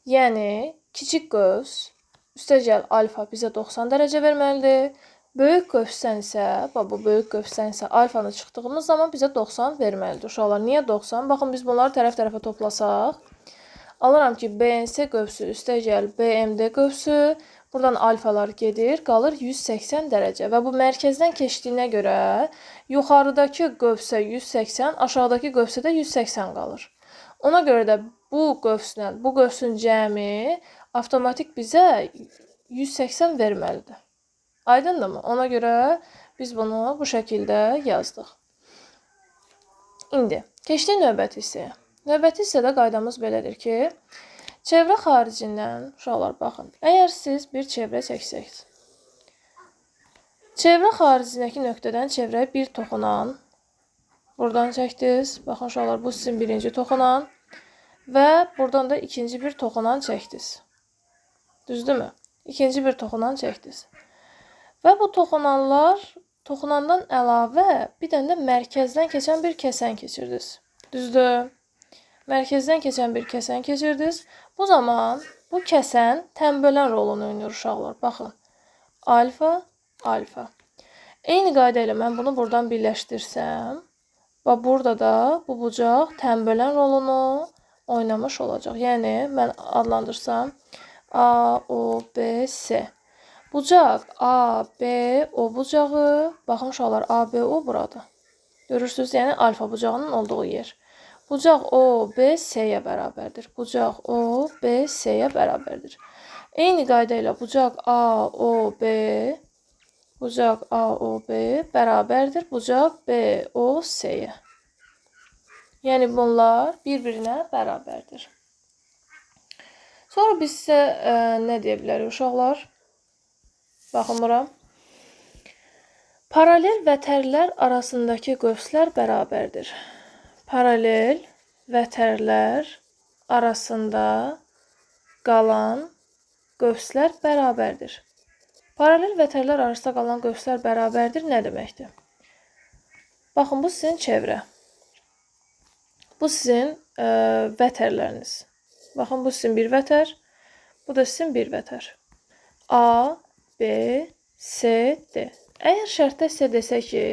Yəni, kiçik qövs, üstəgəl alfa bizə 90 dərəcə verməlidir. Böyük qövsdən isə, bu böyük qövsdən isə alfanı çıxdığımız zaman bizə 90 verməlidir. Uşaqlar, niyə 90? Baxın, biz bunları tərəf-tərəfə toplasaq, alıram ki, BNC qövsü üstəgəl BMD qövsü, buradan alfalar gedir, qalır 180 dərəcə və bu mərkəzdən keçdiyinə görə yuxarıdakı qövsə 180, aşağıdakı qövsə də 180 qalır. Ona görə də bu qövslə, bu qövsün cəmi avtomatik bizə 180 verməlidir. Aydındırmı? Ona görə biz bunu bu şəkildə yazdıq. İndi, keçdik növbəti hissəyə. Növbəti hissədə qaydamız belədir ki, çevrə xaricindən, uşaqlar baxın, əgər siz bir çevrə çəksəksiniz, çevrə xaricindəki nöqtədən çevrəyə bir toxunan, buradan çəkdiniz, baxın uşaqlar, bu sizin birinci toxunan və buradan da ikinci bir toxunan çəkdiniz. Düzdürmü? İkinci bir toxunan çəkdiniz. Və bu toxunandan əlavə bir dənə də mərkəzdən keçən bir kəsən keçirdiniz. Düzdür? Mərkəzdən keçən bir kəsən keçirdiniz. Bu zaman bu kəsən tənbölən rolunu oynayır uşaqlar. Baxın. Alfa, alfa. Eyni qayda ilə mən bunu buradan birləşdirsəm, və burada da bu bucaq tənbölən rolunu oynamış olacaq. Yəni, mən adlandırsam A, O, B, C. Bucaq A, B, O bucağı. Baxın uşaqlar, A, B, O burada. Görürsünüz, yəni alfa bucağının olduğu yer. Bucaq O, B, C-yə bərabərdir. Bucaq O, B, C-yə bərabərdir. Eyni qayda ilə bucaq A, O, B, bucaq A, O, B bərabərdir. Bucaq B, O, C-yə. Yəni, bunlar bir-birinə bərabərdir. Sonra biz sizə nə deyə bilərik uşaqlar? Baxın bura. Paralel vətərlər arasındakı qövslər bərabərdir. Paralel vətərlər arasında qalan qövslər bərabərdir. Paralel vətərlər arasında qalan qövslər bərabərdir nə deməkdir? Baxın, bu sizin çevrə. Bu sizin vətərləriniz. Baxın, bu sizin bir vətər. Bu da sizin bir vətər. A, B, C, D. Əgər şərtdə sizə desək ki,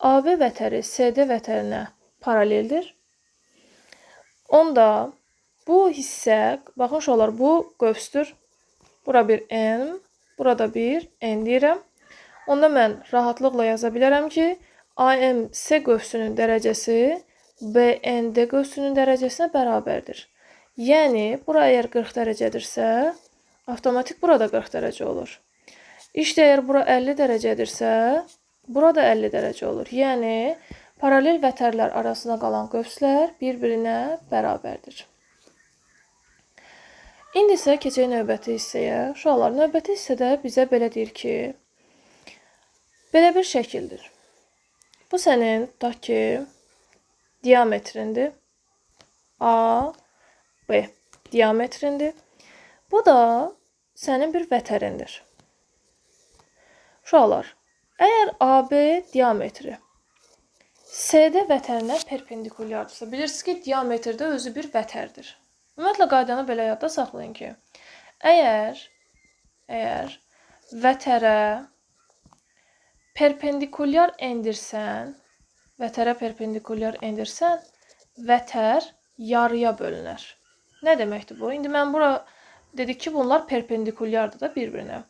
AB vətəri CD vətərinə paraleldir, onda bu hissə, baxın uşaqlar, bu qövsdür. Bura bir N, burada bir N deyirəm. Onda mən rahatlıqla yaza bilərəm ki, AMC qövsünün dərəcəsi BND qövsünün dərəcəsinə bərabərdir. Yəni, bura əgər 40 dərəcədirsə, avtomatik burada 40 dərəcə olur. İşdə əgər bura 50 dərəcədirsə, burada 50 dərəcə olur. Yəni, paralel vətərlər arasında qalan qövslər bir-birinə bərabərdir. İndi isə keçək növbəti hissəyə. Uşaqlar, növbəti hissədə bizə belə deyir ki, belə bir şəkildir. Bu sənin, tutaq ki, diametrindir. A, B diametrindir. Bu da sənin bir vətərindir. Uşaqlar, əgər AB diametri CD vətərinə perpendikulyardırsa, bilirsiniz ki, diametrdə özü bir vətərdir. Ümumiyyətlə, qaydanı belə yadda saxlayın ki, əgər vətərə perpendikulyar endirsən, vətər yarıya bölünər. Nə deməkdir bu? İndi mən bura dedik ki, bunlar perpendikulyardır da bir-birinə.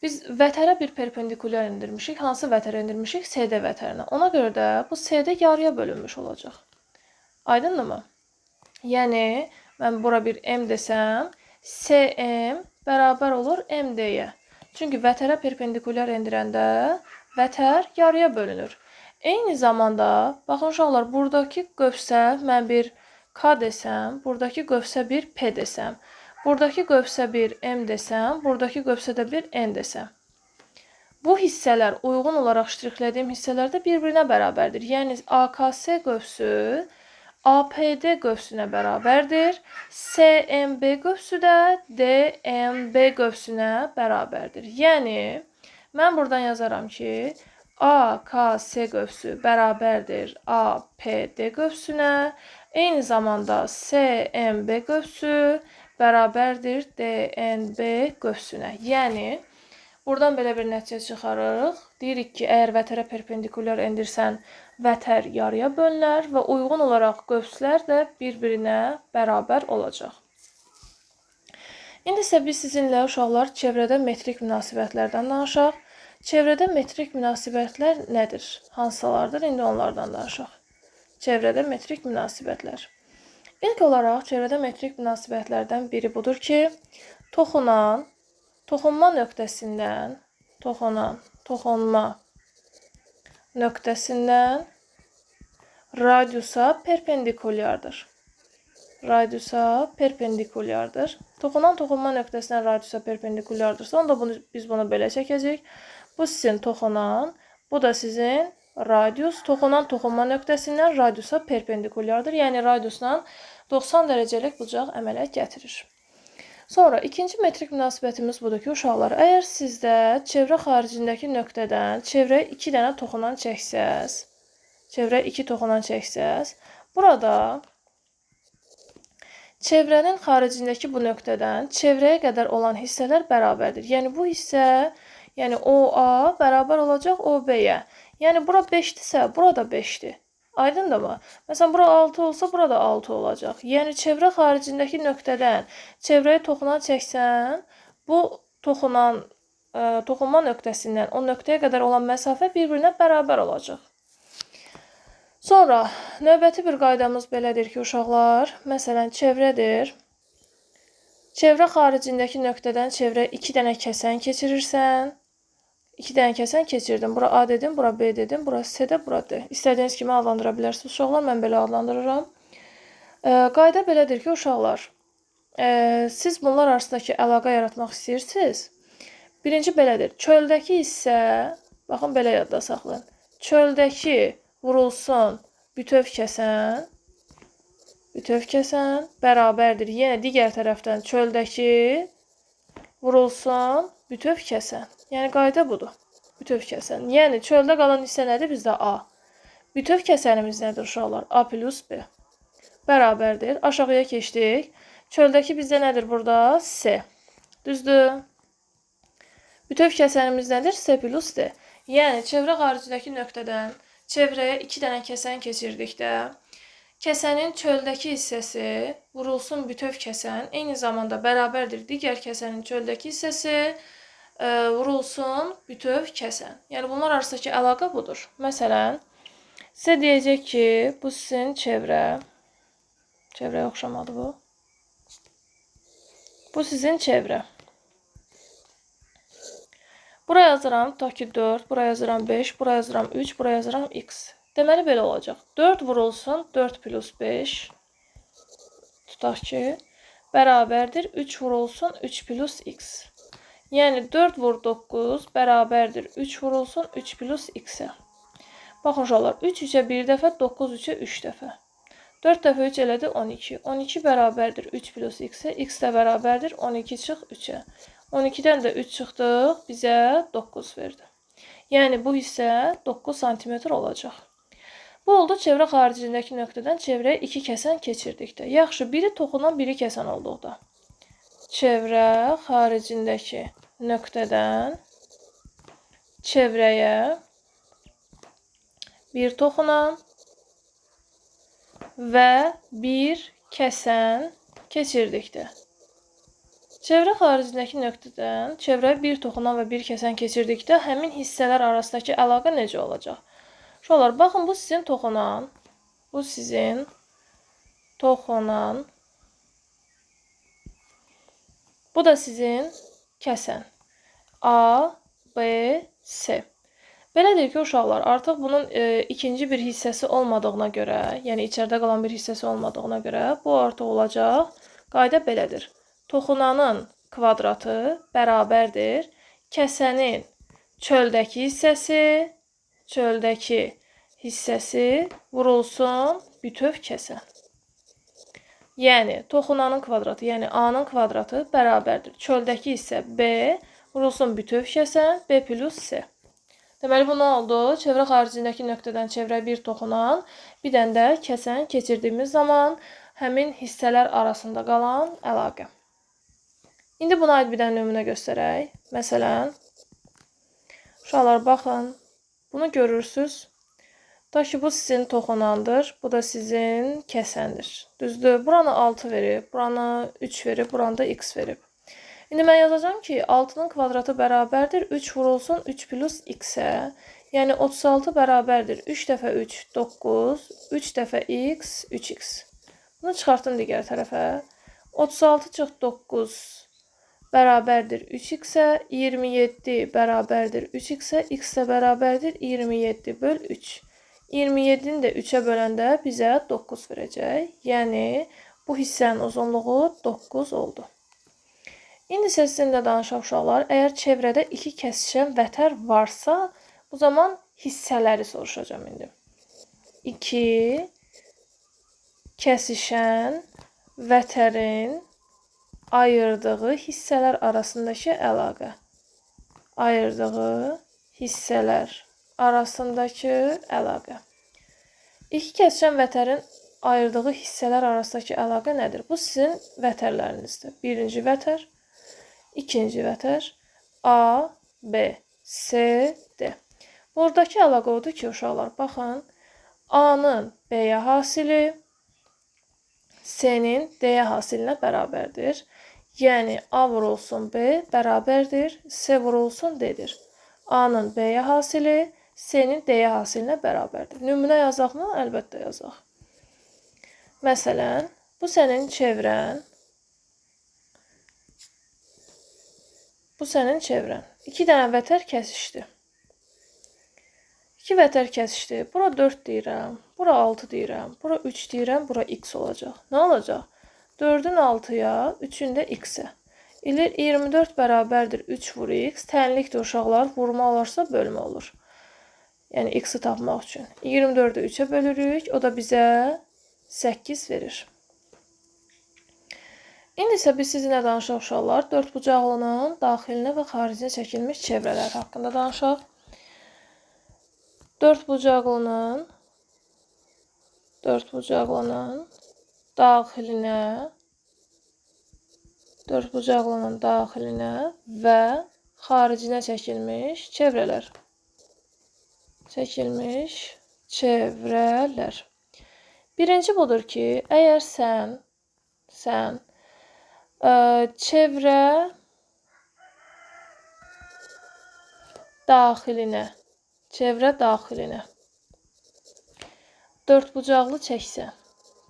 Biz vətərə bir perpendikulyar endirmişik. Hansı vətərə endirmişik? CD vətərinə. Ona görə də bu CD yarıya bölünmüş olacaq. Aydındırmı? Yəni, mən bura bir M desəm, CM bərabər olur MD-yə. Çünki vətərə perpendikulyar endirəndə vətər yarıya bölünür. Eyni zamanda, baxın uşaqlar, buradakı qövsə mən bir K desəm, buradakı qövsə bir P desəm, buradakı qövsə bir M desəm, buradakı qövsə də bir N desəm. Bu hissələr uyğun olaraq ştrixlədiyim hissələr də bir-birinə bərabərdir. Yəni, AKS qövsü APD qövsünə bərabərdir. CMB qövsü də DMB qövsünə bərabərdir. Yəni, mən buradan yazaram ki, AKS qövsü bərabərdir APD qövsünə, eyni zamanda CMB qövsü bərabərdir DNB qövsünə. Yəni, buradan belə bir nəticə çıxarırıq. Deyirik ki, əgər vətərə perpendikulyar endirsən, vətər yarıya bölünər və uyğun olaraq qövslər də bir-birinə bərabər olacaq. İndi isə biz sizinlə uşaqlar çevrədə metrik münasibətlərdən danışaq. Çevrədə metrik münasibətlər nədir? Hansılardır? İndi onlardan danışaq. Çevrədə metrik münasibətlər. İlk olaraq çevrədə metrik münasibətlərdən biri budur ki, toxunma nöqtəsindən radiusa perpendikulyardır. Toxunma nöqtəsindən radiusa perpendikulyardırsa, onda biz bunu belə çəkəcəyik. Bu sizin toxunan, bu da sizin radius. Toxunma nöqtəsindən radiusa perpendikulyardır. Yəni, radiusla 90 dərəcəlik bucaq əmələ gətirir. Sonra, ikinci metrik münasibətimiz budur ki, uşaqlar, əgər sizdə çevrə xaricindəki nöqtədən çevrəyə 2 dənə toxunan çəksəz, burada çevrənin xaricindəki bu nöqtədən çevrəyə qədər olan hissələr bərabərdir. Yəni, bu hissə, yəni OA bərabər olacaq OB-yə. Yəni, bura 5-dirsə, burada 5-dir. Aydındırmı? Məsələn, bura 6 olsa, burada 6 olacaq. Yəni, çevrə xaricindəki nöqtədən çevrəyə toxunan çəksən, bu toxunma nöqtəsindən o nöqtəyə qədər olan məsafə bir-birinə bərabər olacaq. Sonra, növbəti bir qaydamız belədir ki, uşaqlar, məsələn, çevrədir. Çevrə xaricindəki nöqtədən çevrəyə 2 dənə kəsən keçirirsən. 2 dənə kəsən keçirdim. Bura A dedim, bura B dedim, bura C də, bura D. İstədiyiniz kimi adlandıra bilərsiniz. Uşaqlar, mən belə adlandırıram. Qayda belədir ki, uşaqlar, siz bunlar arasındakı əlaqə yaratmaq istəyirsiniz. Birinci belədir. Çöldəki hissə, baxın, belə yadda saxlayın. Çöldəki vurulsun bütöv kəsən bərabərdir. Yenə digər tərəfdən çöldəki vurulsun bütöv kəsən. Yəni, qayda budur. Bütöv kəsən. Yəni, çöldə qalan hissə nədir? Bizdə A. Bütöv kəsənimiz nədir uşaqlar? A plus B. Bərabərdir. Aşağıya keçdik. Çöldəki bizdə nədir burada? C. Düzdür. Bütöv kəsənimiz nədir? C plus D. Yəni, çevrə xaricindəki nöqtədən çevrəyə 2 dənə kəsən keçirdikdə, kəsənin çöldəki hissəsi vurulsun bütöv kəsən, eyni zamanda bərabərdir. Digər kəsənin çöldəki hissəsi vurulsun bütöv kəsən. Yəni, bunlar arasındakı əlaqə budur. Məsələn, sizə deyəcək ki, bu sizin çevrəyə oxşamadı bu. Bu sizin çevrə. Bura yazıram, tutaq ki, 4, bura yazıram 5, bura yazıram 3, bura yazıram x. Deməli, belə olacaq. 4 vurulsun 4 plus 5, tutaq ki, bərabərdir 3 vurulsun 3 plus x. Yəni, 4 vur 9 bərabərdir 3 vurulsun 3 plus x-ə. Baxın, uşaqlar, 3 3-ə 1 dəfə, 9 3-ə 3 dəfə. 4 dəfə 3 elədi 12. 12 bərabərdir 3 plus x-ə. X də bərabərdir 12 çıx 3-ə. 12-dən də 3 çıxdıq, bizə 9 verdi. Yəni, bu hissə 9 cm olacaq. Bu oldu çevrə xaricindəki nöqtədən çevrəyə 2 kəsən keçirdikdə. Yaxşı, biri toxunan, biri kəsən olduqda. Çevrə xaricindəki nöqtədən çevrəyə bir toxunan və bir kəsən keçirdikdə. Çevrə xaricindəki nöqtədən çevrəyə bir toxunan və bir kəsən keçirdikdə həmin hissələr arasındakı əlaqə necə olacaq? Uşaqlar, baxın, bu sizin toxunan, bu sizin toxunan, bu da sizin kəsən. A, B, C. Belədir ki, uşaqlar, artıq bunun ikinci bir hissəsi olmadığına görə, yəni içəridə qalan bir hissəsi olmadığına görə, bu artıq olacaq. Qayda belədir. Toxunanın kvadratı bərabərdir kəsənin çöldəki hissəsi vurulsun bütöv kəsən. Yəni, toxunanın kvadratı, yəni A-nın kvadratı bərabərdir çöldəki hissə B vurulsun bütöv kəsən B plus C. Deməli, bu nə oldu? Çevrə xaricindəki nöqtədən çevrə bir toxunan, bir dənə də kəsən keçirdiyimiz zaman həmin hissələr arasında qalan əlaqə. İndi buna aid bir dənə nümunə göstərək. Məsələn, uşaqlar, baxın, bunu görürsünüz. Da ki, bu sizin toxunandır, bu da sizin kəsəndir. Düzdür? Buranı 6 verib, buranı 3 verib, buranı da x verib. İndi mən yazacağım ki, 6-nın kvadratı bərabərdir 3 vurulsun 3 plus x-ə. Yəni, 36 bərabərdir 3 dəfə 3, 9, 3 dəfə x, 3x. Bunu çıxartdım digər tərəfə. 36 çıx 9 bərabərdir 3x-ə, 27 bərabərdir 3x-ə, x də bərabərdir 27 böl 3. 27-ni də 3-ə böləndə bizə 9 verəcək. Yəni, bu hissənin uzunluğu 9 oldu. İndi isə sizinlə danışaq, uşaqlar. Əgər çevrədə iki kəsişən vətər varsa, bu zaman hissələri soruşacağım indi. İki kəsişən vətərin ayırdığı hissələr arasındakı əlaqə. Ayırdığı hissələr arasındakı əlaqə. İki kəsişən vətərin ayırdığı hissələr arasındakı əlaqə nədir? Bu sizin vətərlərinizdir. Birinci vətər, ikinci vətər, A, B, C, D. Buradakı əlaqə odur ki, uşaqlar, baxın, A-nın B-yə hasili C-nin D-yə hasilinə bərabərdir. Yəni, A vurulsun B bərabərdir, C vurulsun D-dir. A-nın B-yə hasili C-nin D-yə hasilinə bərabərdir. Nümunə yazaqmı? Əlbəttə yazaq. Məsələn, bu sənin çevrən, bu sənin çevrən. 2 dənə vətər kəsişdi. 2 vətər kəsişdi. Bura 4 deyirəm, bura 6 deyirəm, bura 3 deyirəm, bura x olacaq. Nə olacaq? 4-ün 6-ya, 3-ün də x-ə. 24 bərabərdir 3 vur x. Tənlikdir uşaqlar, vurma olarsa bölmə olur. Yəni, x-i tapmaq üçün. 24-ü 3-ə bölürük, o da bizə 8 verir. İndi isə biz sizinlə danışaq, uşaqlar, dördbucaqlının daxilinə və xaricinə çəkilmiş çevrələr haqqında danışaq. Dördbucaqlının daxilinə və xaricinə çəkilmiş çevrələr. Birinci budur ki, əgər sən çevrə daxilinə dördbucaqlı çəksən,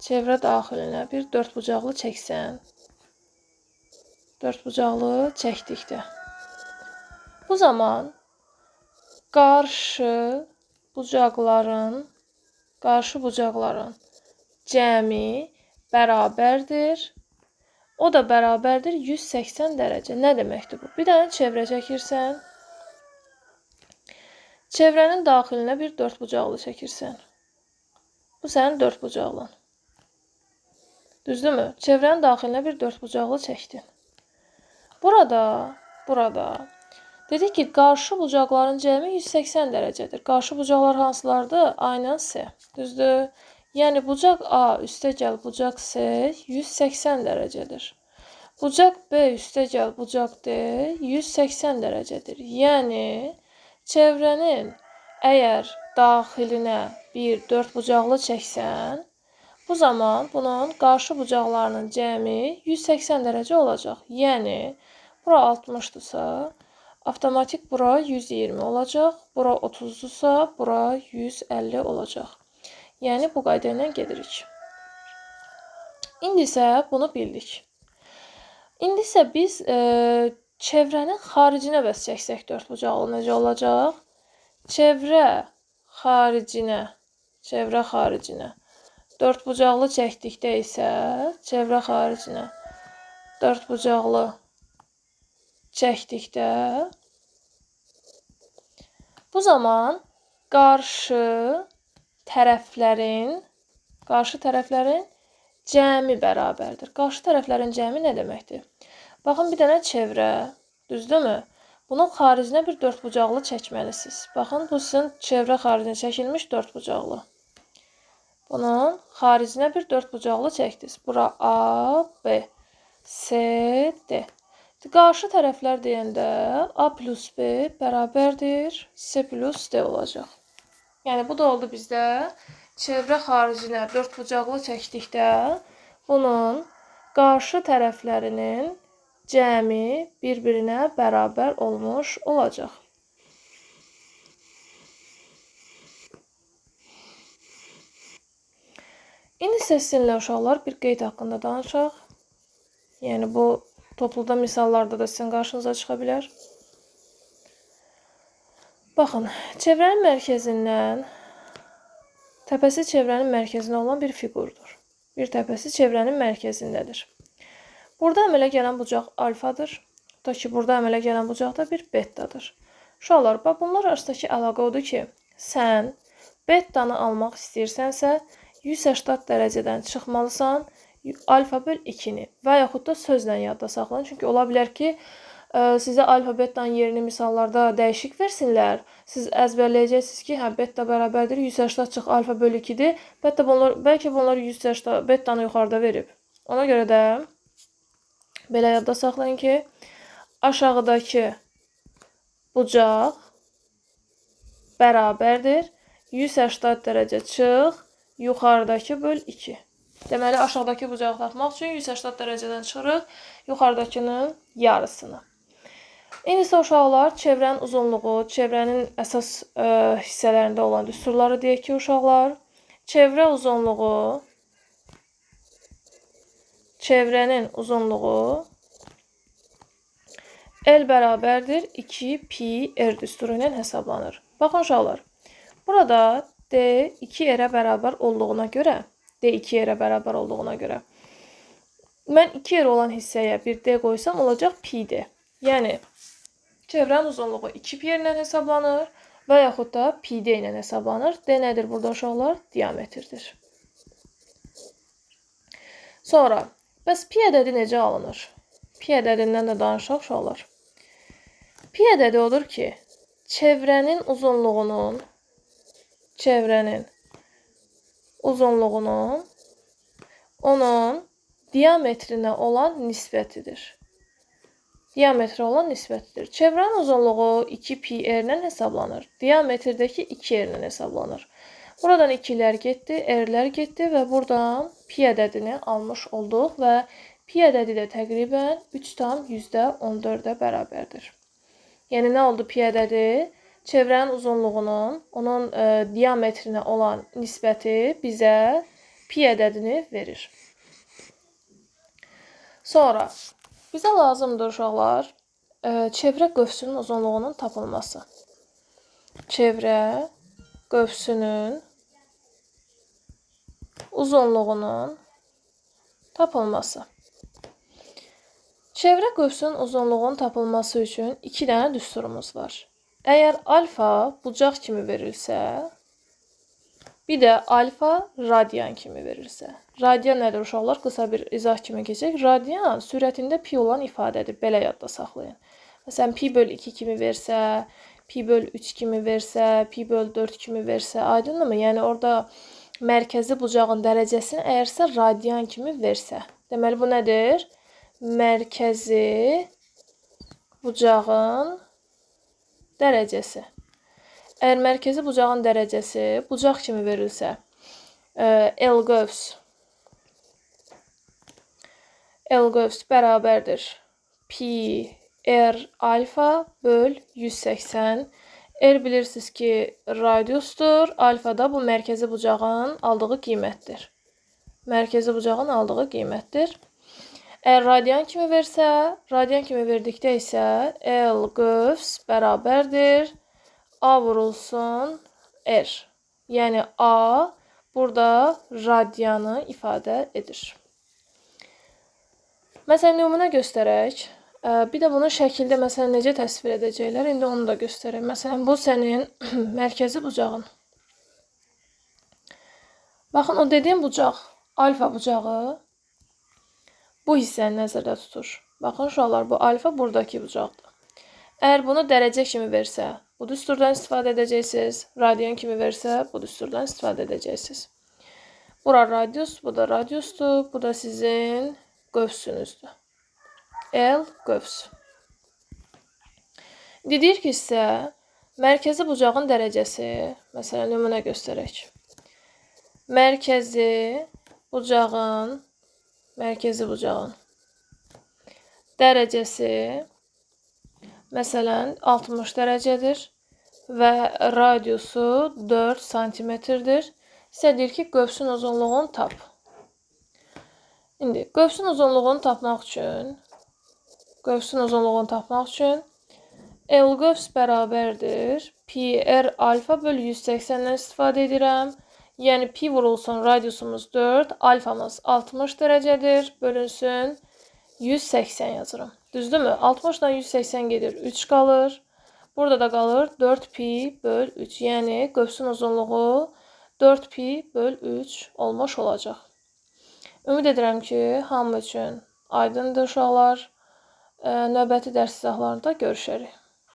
çevrə daxilinə bir dördbucaqlı çəksən, dördbucaqlı çəkdikdə, bu zaman qarşı bucaqların cəmi bərabərdir. O da bərabərdir 180 dərəcə. Nə deməkdir bu? Bir dənə çevrə çəkirsən. Çevrənin daxilinə bir dördbucaqlı çəkirsən. Bu sənin dördbucaqlın. Düzdürmü? Çevrənin daxilinə bir dördbucaqlı çəkdin. Burada dedik ki, qarşı bucaqların cəmi 180 dərəcədir. Qarşı bucaqlar hansılardır? A ilə C. Düzdür? Yəni, bucaq A üstəgəl bucaq C 180 dərəcədir. Bucaq B üstəgəl bucaq D 180 dərəcədir. Yəni, çevrənin əgər daxilinə bir dördbucaqlı çəksən, Bu zaman bunun qarşı bucaqlarının cəmi 180 dərəcə olacaq. Yəni, bura 60-dırsa, avtomatik bura 120 olacaq. Bura 30-dursa, bura 150 olacaq. Yəni, bu qayda ilə gedirik. İndi isə bunu bildik. İndi isə biz çevrənin xaricinə bəs çəksək dördbucaqlı necə olacaq? Çevrə xaricinə dördbucaqlı çəkdikdə isə çevrə xaricinə dördbucaqlı çəkdikdə bu zaman qarşı tərəflərin cəmi bərabərdir. Qarşı tərəflərin cəmi nə deməkdir? Baxın, bir dənə çevrə, düzdürmü? Bunun xaricinə bir dördbucaqlı çəkməlisiniz. Baxın, bu sizin çevrə xaricinə çəkilmiş dördbucaqlı. Bunun xaricinə bir dördbucaqlı çəkdiniz. Bura A, B, C, D. Qarşı tərəflər deyəndə A plus B bərabərdir C plus D olacaq. Yəni, bu da oldu bizdə çevrə xaricinə dördbucaqlı çəkdikdə bunun qarşı tərəflərinin cəmi bir-birinə bərabər olmuş olacaq. İndi isə sizinlə uşaqlar bir qeyd haqqında danışaq. Yəni, bu topluda misallarda da sizin qarşınıza çıxa bilər. Baxın, çevrənin mərkəzindən təpəsi çevrənin mərkəzində olan bir fiqurdur. Bir təpəsi çevrənin mərkəzindədir. Burada əmələ gələn bucaq alfadır. Da ki, burada əmələ gələn bucaq da bir betadır. Uşaqlar, bunlar arasındakı əlaqə odur ki, sən betanı almaq istəyirsənsə, 180 dərəcədən çıxmalısan alfa böl 2-ni və yaxud da sözlə yadda saxlayın. Çünki ola bilər ki, sizə alfa betanın yerini misallarda dəyişik versinlər. Siz əzbərləyəcəksiniz ki, beta bərabərdir 180 çıx alfa böl 2-dir. Bəlkə bunlar 180 betanı yuxarıda verib. Ona görə də belə yadda saxlayın ki, aşağıdakı bucaq bərabərdir 180 dərəcə çıx yuxarıdakı böl 2. Deməli, aşağıdakı bucağı tapmaq üçün 180 dərəcədən çıxırıq yuxarıdakının yarısını. İndi isə uşaqlar, çevrənin uzunluğu, çevrənin əsas hissələrində olan düsturları deyək ki, uşaqlar, çevrənin uzunluğu L bərabərdir 2 pi r düsturu ilə hesablanır. Baxın uşaqlar, burada D 2 r-ə bərabər olduğuna görə mən 2r olan hissəyə bir D qoysam olacaq pi D. Yəni, çevrənin uzunluğu 2 pi r ilə hesablanır və yaxud da pi D ilə hesablanır. D nədir burada uşaqlar? Diametrdir. Sonra, bəs pi ədədi necə alınır? Pi ədədindən də danışaq uşaqlar. Pi ədədi odur ki, çevrənin uzunluğunun onun diametrinə olan nisbətidir. Çevrənin uzunluğu 2 pi r ilə hesablanır. Diametrdəki 2 r ilə hesablanır. Buradan 2-lər getdi, r-lər getdi və buradan pi ədədini almış olduq və pi ədədi də təqribən 3,14-ə bərabərdir. Yəni, nə oldu pi ədədi? Çevrənin uzunluğunun, onun diametrinə olan nisbəti bizə pi ədədini verir. Sonra, bizə lazımdır uşaqlar, çevrə qövsünün uzunluğunun tapılması. Çevrə qövsünün uzunluğunun tapılması. Çevrə qövsünün uzunluğunun tapılması üçün 2 dənə düsturumuz var. Əgər alfa bucaq kimi verilsə, bir də alfa radian kimi verilsə. Radian nədir uşaqlar? Qısa bir izah kimi keçək. Radian sürətində pi olan ifadədir. Belə yadda saxlayın. Məsələn, pi böl 2 kimi versə, pi böl 3 kimi versə, pi böl 4 kimi versə, aydındır mı? Yəni, orada mərkəzi bucağın dərəcəsini əgərsə radian kimi versə. Deməli, bu nədir? Mərkəzi bucağın dərəcəsi. Əgər mərkəzi bucağın dərəcəsi bucaq kimi verilsə, L qövs L qövs bərabərdir pi r alfa böl 180. R bilirsiniz ki, radiusdur. Alfa da bu mərkəzi bucağın aldığı qiymətdir. Mərkəzi bucağın aldığı qiymətdir. Əgər radian kimi versə, radian kimi verdikdə isə L qövs bərabərdir A vurulsun R. Yəni A burada radianı ifadə edir. Məsələn, nümunə göstərək. Bir də bunu şəkildə məsələn necə təsvir edəcəklər, indi onu da göstərək. Məsələn, bu sənin mərkəzi bucağın. Baxın, o dediyim bucaq, alfa bucağı bu hissəni nəzərdə tutur. Baxın, uşaqlar, bu alfa buradakı bucaqdır. Əgər bunu dərəcə kimi versə, bu düsturdan istifadə edəcəksiniz. Radian kimi versə, bu düsturdan istifadə edəcəksiniz. Bura radius, bu da radiusdur. Bu da sizin qövsünüzdür. L qövs. Deyir ki, isə mərkəzi bucağın dərəcəsi, məsələn, nümunə göstərək. Mərkəzi bucağın dərəcəsi, məsələn, 60 dərəcədir və radiusu 4 santimetrdir. İsə deyir ki, qövsün uzunluğunu tap. İndi, qövsün uzunluğunu tapmaq üçün L qövs bərabərdir pi r alfa böl 180-dən istifadə edirəm. Yəni, pi vurulsun radiusumuz 4, alfamız 60 dərəcədir, bölünsün 180 yazıram. Düzdürmü? 60-dan 180 gedir, 3 qalır. Burada da qalır 4 pi böl 3. Yəni, qövsün uzunluğu 4 pi böl 3 olmuş olacaq. Ümid edirəm ki, hamı üçün aydındır uşaqlar. Növbəti dərs izahlarında görüşərik.